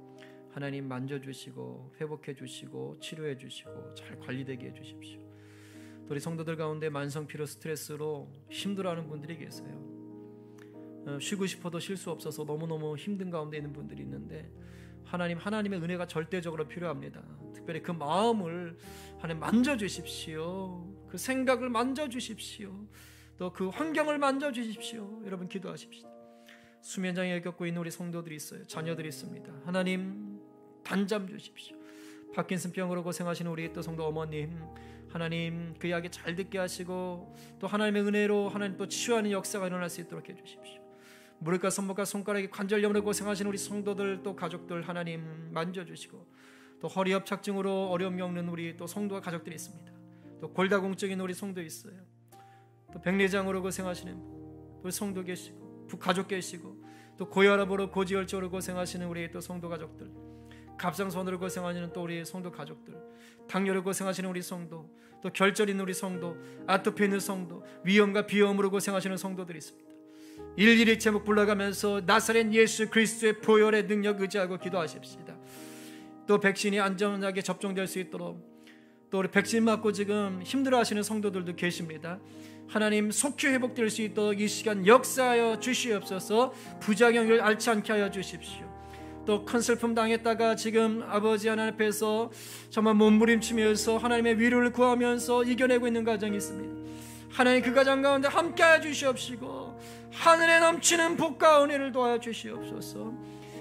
하나님 만져주시고 회복해 주시고 치료해 주시고 잘 관리되게 해주십시오. 또 우리 성도들 가운데 만성피로 스트레스로 힘들어하는 분들이 계세요. 쉬고 싶어도 쉴 수 없어서 너무너무 힘든 가운데 있는 분들이 있는데 하나님의 은혜가 절대적으로 필요합니다. 특별히 그 마음을 하나님 만져주십시오. 그 생각을 만져주십시오. 또 그 환경을 만져주십시오. 여러분 기도하십시오. 수면장애 겪고 있는 우리 성도들이 있어요. 자녀들이 있습니다. 하나님 단잠 주십시오. 파킨슨병으로 고생하시는 우리 또 성도 어머님, 하나님 그 이야기 잘 듣게 하시고 또 하나님의 은혜로 하나님 또 치유하는 역사가 일어날 수 있도록 해주십시오. 무릎과 손목과 손가락에 관절염으로 고생하시는 우리 성도들 또 가족들 하나님 만져주시고, 또 허리 협착증으로 어려움 겪는 우리 또 성도와 가족들이 있습니다. 또 골다공증인 우리 성도 있어요. 또 백내장으로 고생하시는 우리 성도 계시고, 가족 계시고, 또 고혈압으로 고지혈증으로 고생하시는 우리 또 성도 가족들, 갑상선으로 고생하시는 또 우리 성도 가족들, 당뇨로 고생하시는 우리 성도, 또 결절 있는 우리 성도, 아토피 있는 성도, 위염과 비염으로 고생하시는 성도들이 있습니다. 일일이 제목 불러가면서 나사렛 예수 그리스도의 보혈의 능력 의지하고 기도하십시다. 또 백신이 안전하게 접종될 수 있도록 또 우리 백신 맞고 지금 힘들어하시는 성도들도 계십니다. 하나님 속히 회복될 수 있도록 이 시간 역사하여 주시옵소서. 부작용을 앓지 않게 하여 주십시오. 또 큰 슬픔 당했다가 지금 아버지 하나님 앞에서 정말 몸부림치면서 하나님의 위로를 구하면서 이겨내고 있는 가정이 있습니다. 하나님 그 가정 가운데 함께하여 주시옵시고 하늘에 넘치는 복과 은혜를 도와여 주시옵소서.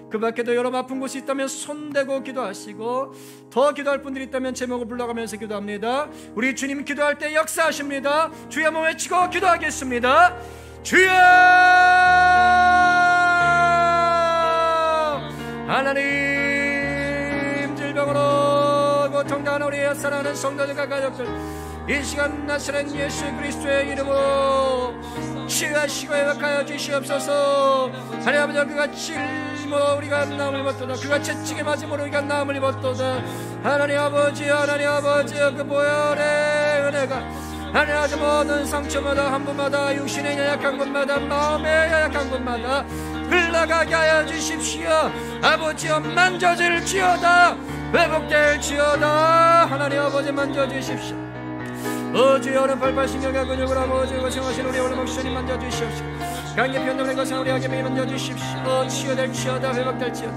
그 밖에도 여러 아픈 곳이 있다면 손대고 기도하시고, 더 기도할 분들이 있다면 제목을 불러가면서 기도합니다. 우리 주님 기도할 때 역사하십니다. 주여 한번 외치고 기도하겠습니다. 주여! 하나님, 질병으로 고통당하는 우리 사랑하는 성도들과 가족들, 이 시간 나사렛 예수 그리스도의 이름으로 치유하시고 회복하여 주시옵소서. 하나님 아버지, 그가 찔림으로 우리가 나음을 입었도다. 그가 채찍에 맞음으로 우리가 나음을 입었도다. 하나님 아버지, 그 보혈의 은혜가 하나님 아버지 모든 상처마다 한 분마다 육신의 연약한 곳마다 마음의 연약한 곳마다 흘러가게 하여 주십시오. 아버지여 만져질지어다. 회복될지어다. 하나님 아버지 만져주십시오. 주여 오늘 발발신경과 근육을 아버지 고생하신 우리 오늘 목사님 만져주시옵시고, 감기 편도를 고생하신 우리 아기님이 만져주십시오. 치유될지어다. 회복될지어다.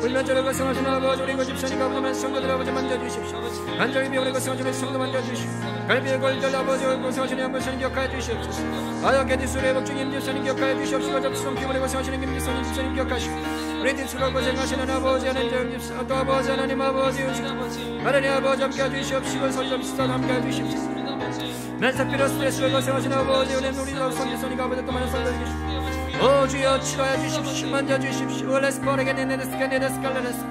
불면증을 고생하신 아버지 우리 집사님과 아버지 성도들 아버지 만져주십시오. 관절이 병으로 고생하신 우리 성도 만져주시고, 갈비에 골절 아버지 고생하신 양문사님 기억하여 주시옵소서. 아역의 뒷술 회복 중인 집사님 기억하여 주시옵시고, 접수성 피부에 고생하시는 김집사님 집사님 기억하시고, 우리 뒷술로 고생하시는 아버지 하나님 집사 또 아버지 하나님 아버지 하나님 아버지 함께해 주시옵시고, 설점시사 함께해 주시옵소서. 난사피로 스트레스를 고생하신 아버지 은혜 우리 성지선이가 아버지 또 많은 성도들 계십시오. 주여 치료해 주십시오. 만져주십시오. 레스포르게 네네스가 네네스칼레네스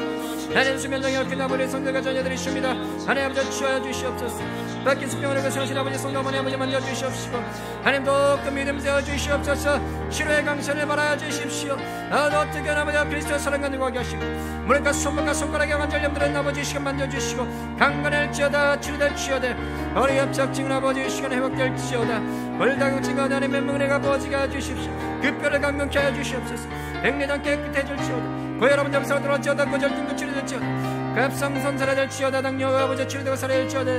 하나님 수면장애 얽힌 아버지 성도가 자녀들이 있습니다. 하나님 아버지 치료해 주시옵소서. 바퀴스 병원에 고생하신 아버지 성도 어머니 아버지 만져주시옵시고, 하나님 더욱더 믿음 세워주시옵소서. 치료의 강선을 바라여 주십시오. 어떻게 아버지 그리스도의 사랑과 누구하게 하시고, 무릎과 손목과 손가락에 관절염들은 아버지 시간 만져주시고, 강건할지어다. 치료될지어다. 허리 협착증은 아버지 시간 회복될지어다. 골다공증과 하나님의 은혜가 부어지게 해주십시오. 급별을 강건케 하여 주시옵소서. 백내장 깨끗해질지어다. 고혈압은 점사가 들어올지어다. 고절등도 치료될지어다. 갑상선 사라질지어다. 당뇨가 아버지 치료되고 사라질지어다.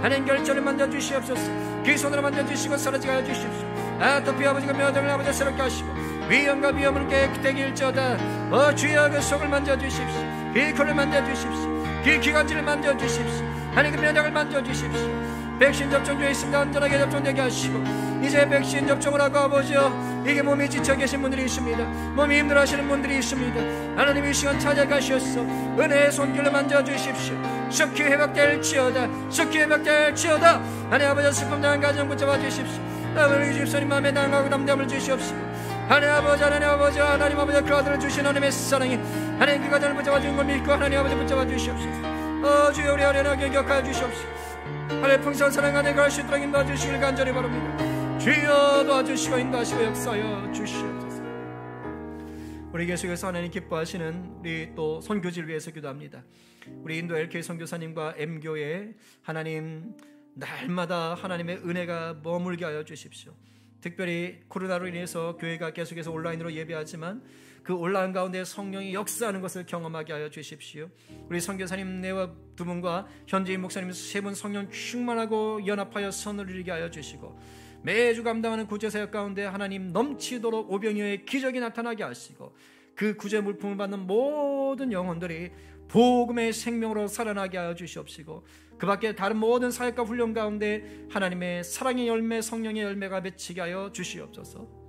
하나님 결절을 만져주시옵소서. 귀손으로 만져주시고 사라지게 하여 주십시오. 아토피 아버지가 면역을 아버지 새롭게 하시고, 위염과 비염을 깨끗하게 일지어다. 주여 그 속을 만져주십시오. 귀 코를 만져주십시오. 귀 기관지를 만져주십시오. 하나님 그 면역을 만져주십시오. 백신 접종 중에 있습니다. 안전하게 접종되게 하시고, 이제 백신 접종을 하고 아버지요, 이게 몸이 지쳐 계신 분들이 있습니다. 몸이 힘들어하시는 분들이 있습니다. 하나님 이 시간 찾아가셔서 은혜의 손길로 만져주십시오. 속히 회복될지어다. 속히 회복될지어다. 하나님 아버지 슬픔 당한 가정 붙잡아 주십시오. 아버지 집사님 마음에 당하고 담담을 주시옵시고, 하나님 아버지 하나님 아버지 그 아들을 주신 하나님의 사랑이 하나님 그 가정을 붙잡아 주는 걸 믿고 하나님 아버지 붙잡아 주시옵소서. 주여 우리 아련하게 격하여 주시옵시고, 하나님 풍성한 사랑 안에 갈 수 있도록 인도하주시길 간절히 바랍니다. 주여 도와주시고 인도하시고 역사하여 주시옵소서. 우리 계속해서 하나님 기뻐하시는 우리 또 선교지를 위해서 기도합니다. 우리 인도 LK 선교사님과 M교회 하나님 날마다 하나님의 은혜가 머물게 하여 주십시오. 특별히 코로나로 인해서 교회가 계속해서 온라인으로 예배하지만 그 온라인 가운데 성령이 역사하는 것을 경험하게 하여 주십시오. 우리 선교사님 네와 두 분과 현지인 목사님 세 분 성령 충만하고 연합하여 선을 이루게 하여 주시고, 매주 감당하는 구제사역 가운데 하나님 넘치도록 오병이어의 기적이 나타나게 하시고, 그 구제 물품을 받는 모든 영혼들이 복음의 생명으로 살아나게 하여 주시옵시고, 그 밖에 다른 모든 사역과 훈련 가운데 하나님의 사랑의 열매, 성령의 열매가 맺히게 하여 주시옵소서.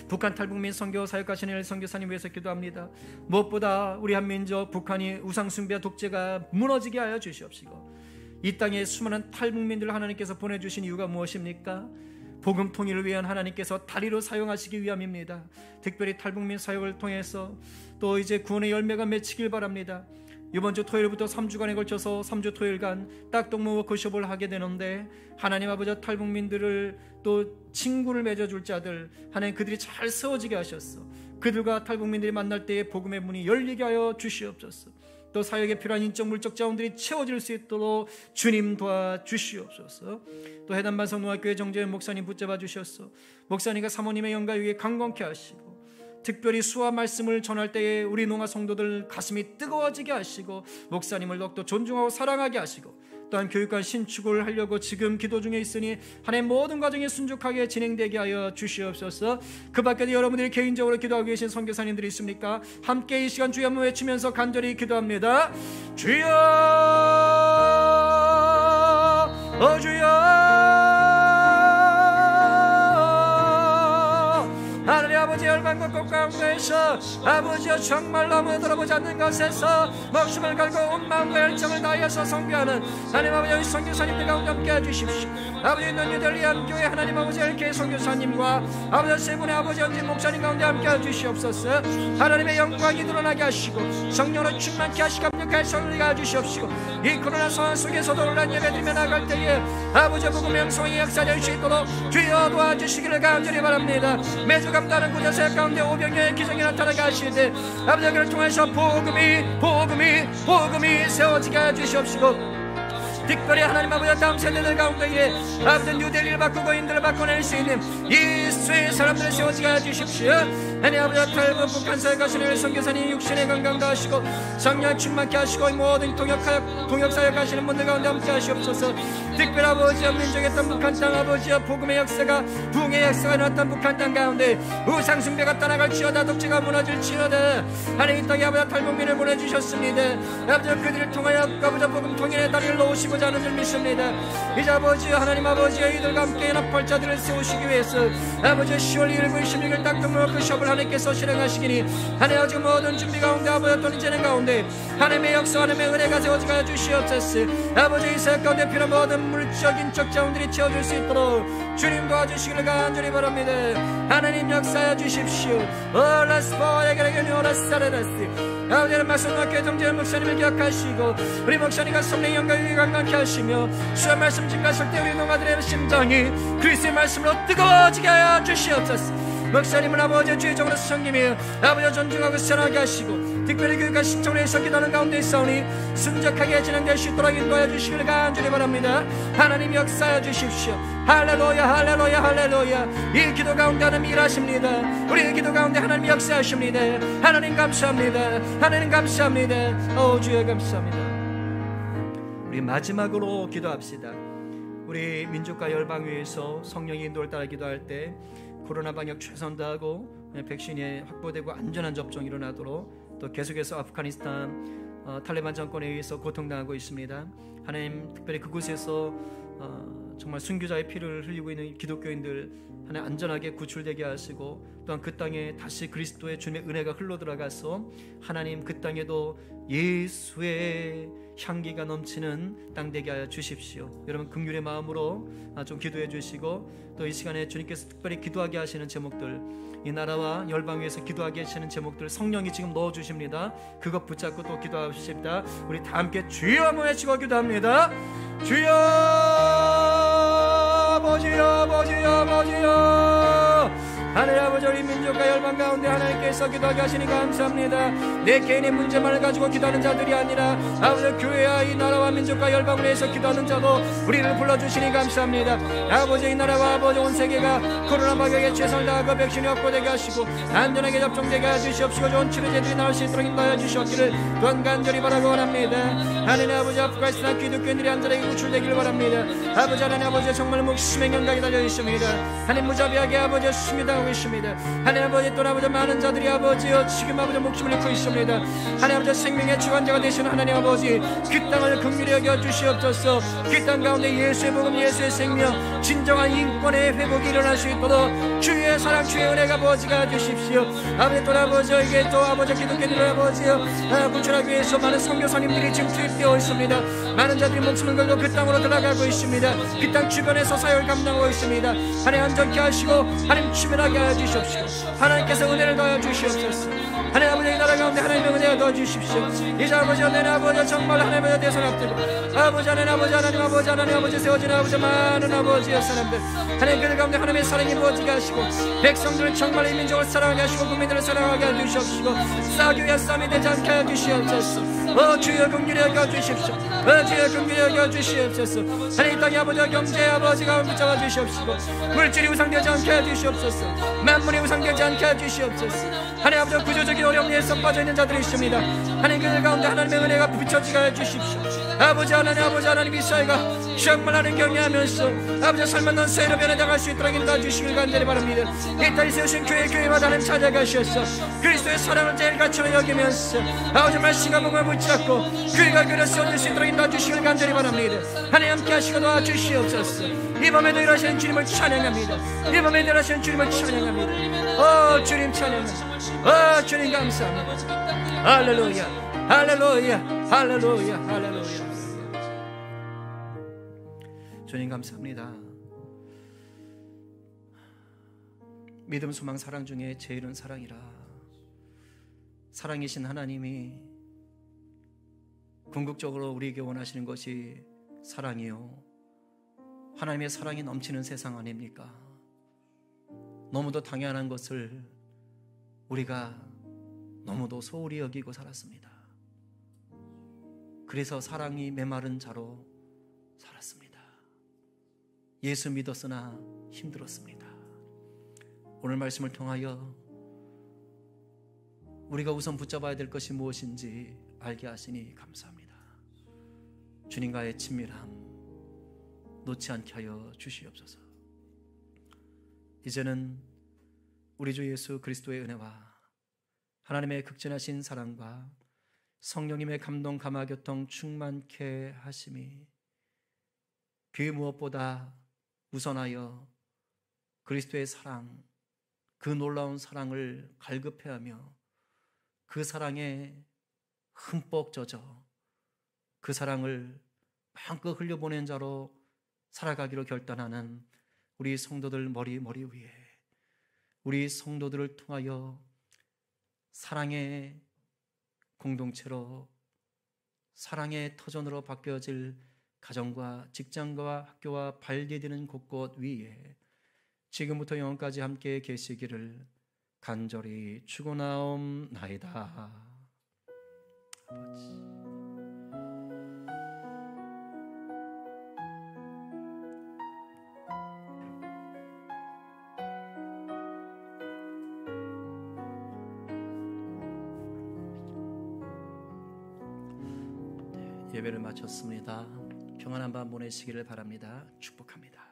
북한 탈북민 선교 사역하시는 선교사님 위해서 기도합니다. 무엇보다 우리 한민족 북한이 우상숭배와 독재가 무너지게 하여 주시옵시고, 이 땅에 수많은 탈북민들을 하나님께서 보내주신 이유가 무엇입니까? 복음 통일을 위한 하나님께서 다리로 사용하시기 위함입니다. 특별히 탈북민 사역을 통해서 또 이제 구원의 열매가 맺히길 바랍니다. 이번 주 토요일부터 3주간에 걸쳐서 3주 토요일간 딱동무 워크숍을 하게 되는데, 하나님 아버지 탈북민들을 또 친구를 맺어줄 자들 하나님 그들이 잘 세워지게 하셨어. 그들과 탈북민들이 만날 때에 복음의 문이 열리게 하여 주시옵소서. 또 사역에 필요한 인적 물적 자원들이 채워질 수 있도록 주님 도와주시옵소서. 또 해담반성노학교회 정재현 목사님 붙잡아 주셨어. 목사님과 사모님의 영가 위에 강건케 하시고, 특별히 수와 말씀을 전할 때에 우리 농아 성도들 가슴이 뜨거워지게 하시고, 목사님을 더욱더 존중하고 사랑하게 하시고, 또한 교육과 신축을 하려고 지금 기도 중에 있으니 하나님 모든 과정이 순죽하게 진행되게 하여 주시옵소서. 그 밖에도 여러분들이 개인적으로 기도하고 계신 선교사님들이 있습니까? 함께 이 시간 주여 한번 외치면서 간절히 기도합니다. 주여, 주여, 하나님 아버지 열방과 꽃 가운데에서 아버지여 정말 너무 들어보지 않는 것에서 목숨을 걸고 온 마음과 열정을 다해서 선교하는 하나님 아버지 선교사님들 가운데 함께 해주십시오. 아버지 뉴델리안 교회 하나님 아버지 LK 선교사님과 아버지 세 분의 아버지 현진 목사님 가운데 함께 해주시옵소서. 하나님의 영광이 드러나게 하시고 성령으로 충만케 하시고 합력할 성령이 해주시옵시고 이 코로나 상황 속에서도 온라인 예배드리며 나갈 때에 아버지 복음의 영성이 역사될 수 있도록 주여 도와주시기를 간절히 바랍니다. 매주 감당하는 구조세 가운데 오병이의 기적이 나타나게 하시되 아버지 그를 통해서 복음이 세워지게 해주시옵시고 특별히 하나님 아버지 다음 세대들 가운데에 아버지 뉴델리를 바꾸고 인도를 바꿔낼 수 있는 이 수의 사람들을 세워지게 해주십시오. 하나님 아버지 탈북 북한사에 가시는 선교사님 육신의 건강도 하시고 성령 충만케 하시고 모든 동역사역 하시는 분들 가운데 함께 하시옵소서. 특별히 아버지와 민족의 땅 북한 땅 아버지와 복음의 역사가 부흥의 역사가 나타난 북한 땅 가운데 우상 숭배가 떠나갈지어다 독재가 무너질지어다 하나님 이 땅에 아버지 탈북민을 보내주셨습니다. 아버지 그들을 통하여 아버지 복음 통일의 다리를 놓으시고 하는 줄 믿습니다. 이제 아버지 하나님 아버지 이들과 함께 연합발자들을 세우시기 위해서 아버지 10월 1일 26일 딱등록 그 시험을 하나님께서 실행하시기니 하나님 아버지 모든 준비 가운데 아버지 또 이제는 가운데 하나님의 역사 하나님의 은혜가 세워지게 해주시옵소서. 아버지 이 세상 가운데 필요한 모든 물적인 적자원들이 채워줄 수 있도록 주님 도와주시기를 간절히 바랍니다. 하나님 역사해 주십시오. 아버지의 말씀과 교정제의 목사님을 기억하시고 우리 목사님과 성령의 영광을 강건케 하시며 주의 말씀 증가하실 때 우리 농아들의 심장이 그리스도의 말씀으로 뜨거워지게 하여 주시옵소서. 목사님은 아버지의 주의적으로 섬기며 아버지를 존중하고 사랑하게 하시고 특별히 교육과 신청을 해서 기도하는 가운데 있사오니 순적하게 진행될 수 있도록 인도해 주시기를 간절히 바랍니다. 하나님 역사해 주십시오. 할렐루야 할렐루야 할렐루야. 이 기도 가운데 하나님 일하십니다. 우리 기도 가운데 하나님 역사하십니다. 하나님 감사합니다. 하나님 감사합니다. 주여 감사합니다. 우리 마지막으로 기도합시다. 우리 민족과 열방 위해서 성령의 인도를 따라 기도할 때 코로나 방역 최선 다하고 백신이 확보되고 안전한 접종이 일어나도록 또 계속해서 아프가니스탄 탈레반 정권에 의해서 고통당하고 있습니다. 하나님 특별히 그곳에서 정말 순교자의 피를 흘리고 있는 기독교인들 하나님 안전하게 구출되게 하시고 또한 그 땅에 다시 그리스도의 주님의 은혜가 흘러들어가서 하나님 그 땅에도 예수의 향기가 넘치는 땅 되게 하여 주십시오. 여러분 긍휼의 마음으로 좀 기도해 주시고 또 이 시간에 주님께서 특별히 기도하게 하시는 제목들 이 나라와 열방 위해서 기도하게 하시는 제목들 성령이 지금 넣어주십니다. 그것 붙잡고 또 기도하십시다. 우리 다 함께 주여 한번 외치고 기도합니다. 주여 아버지여 아버지여 아버지여. 하늘 아버지 우리 민족과 열방 가운데 하나님께서 기도하게 하시니 감사합니다. 내 개인의 문제만을 가지고 기도하는 자들이 아니라 아버지 교회와 이 나라와 민족과 열방을 위해서 기도하는 자도 우리를 불러주시니 감사합니다. 아버지 이 나라와 아버지 온 세계가 코로나 방역에 최선을 다하고 백신이 확보되게 하시고 안전하게 접종되게 해주시옵시고 좋은 치료제들이 나올 수 있도록 인도하여 주시옵기를 또한 간절히 바라고 원합니다. 하나님 아버지 아프가니스탄 기독교인들이 안전하게 구출되기를 바랍니다. 아버지 하나님 아버지 정말 목숨의 영광이 달려있습니다. 하나님 무자비하게 아버지 숨기당하고 있습니다. 하나님 아버지 또 아버지 많은 자들이 아버지여 지금 아버지 목숨을 잃고 있습니다. 하나님 아버지 생명의 주관자가 되시는 하나님 아버지 그 땅을 긍휼히 여겨 주시옵소서. 그 땅 가운데 예수의 복음 예수의 생명 진정한 인권의 회복이 일어날 수 있도록 주의 사랑 주의 은혜가 부어지게 주십시오. 아버지 또 아버지에게 또 아버지 기독교인들 아버지여 구출하기 위해서 많은 선교사님들이 지금 투입되어 있습니다. 많은 자들이 목숨을 걸고 그 땅으로 들어가고 있습니다. 그 땅 주변에서 사역을 감당하고 있습니다. 하나님 안전케 하시고 하나님 치밀하게 하여 주시옵시고 하나님께서 은혜를 더하여 주시옵소서. 하나님 아버지 이 나라 가운데 하나님의 은혜를 더하여 주십시오. 이제 아버지 하나님 아버지 정말 하나님의 대선 앞두고 아버지 하나님 아버지 하나님 아버지 하나님 아버지 세워진 아버지 많은 아버지의 사람들 하나님 그들 가운데 하나님의 사랑이 부어지게 하시고 백성들을 정말 이 민족을 사랑하게 하시고 국민들을 사랑하게 해 주시옵시고 싸움이 싸움이 되지 않게 해 주시옵소서. 주여 긍휼히 여겨 주십시오. 주여 긍휼히 여겨 주시옵소서. 하나님 이 땅의 아버지 경제 아버지가 붙잡아 주시옵시고 물질이 우상되지 않게 해 주시옵소서. 만물이 우상되지 않게 해 주시옵소서. 하나님 아버지 구조적인 어려움에 썩 빠져 있는 자들이 있습니다. 하나님 그들 가운데 하나님의 은혜가 비춰지게 해 주십시오. 아버지 하나님 이 사회가 정말 나는 경외하면서 아버지 삶은 넌 새로 변해나갈 수 있도록 인도해주시길 간절히 바랍니다. 이 땅에 세우신 교회마다 하나님 찾아가셔서 그리스도의 사랑을 제일 가치로 여기면서 아버지 말씀과 복음을 붙잡고 교회가 교회를 세워줄 수 있도록 인도해주시길 간절히 바랍니다. 하나님 함께 하시고 도와주시옵소서. 이 밤에도 일하시는 주님을 찬양합니다. 이 밤에도 일하시는 주님을 찬양합니다. 주님 찬양합니다. 주님 감사합니다. 할렐루야 할렐루야 할렐루야 할렐루야. 주님 감사합니다. 믿음 소망 사랑 중에 제일은 사랑이라. 사랑이신 하나님이 궁극적으로 우리에게 원하시는 것이 사랑이요, 하나님의 사랑이 넘치는 세상 아닙니까? 너무도 당연한 것을 우리가 너무도 소홀히 여기고 살았습니다. 그래서 사랑이 메마른 자로 살았습니다. 예수 믿었으나 힘들었습니다. 오늘 말씀을 통하여 우리가 우선 붙잡아야 될 것이 무엇인지 알게 하시니 감사합니다. 주님과의 친밀함 놓지 않게 하여 주시옵소서. 이제는 우리 주 예수 그리스도의 은혜와 하나님의 극진하신 사랑과 성령님의 감동 감화교통 충만케 하심이 그 무엇보다 우선하여 그리스도의 사랑, 그 놀라운 사랑을 갈급해하며 그 사랑에 흠뻑 젖어 그 사랑을 마음껏 흘려보낸 자로 살아가기로 결단하는 우리 성도들 머리 위에 우리 성도들을 통하여 사랑의 공동체로, 사랑의 터전으로 바뀌어질 가정과 직장과 학교와 발디디는 곳곳 위에 지금부터 영원까지 함께 계시기를 간절히 축원하옵나이다. 아버지, 예배를 마쳤습니다. 평안한 밤 보내시기를 바랍니다. 축복합니다.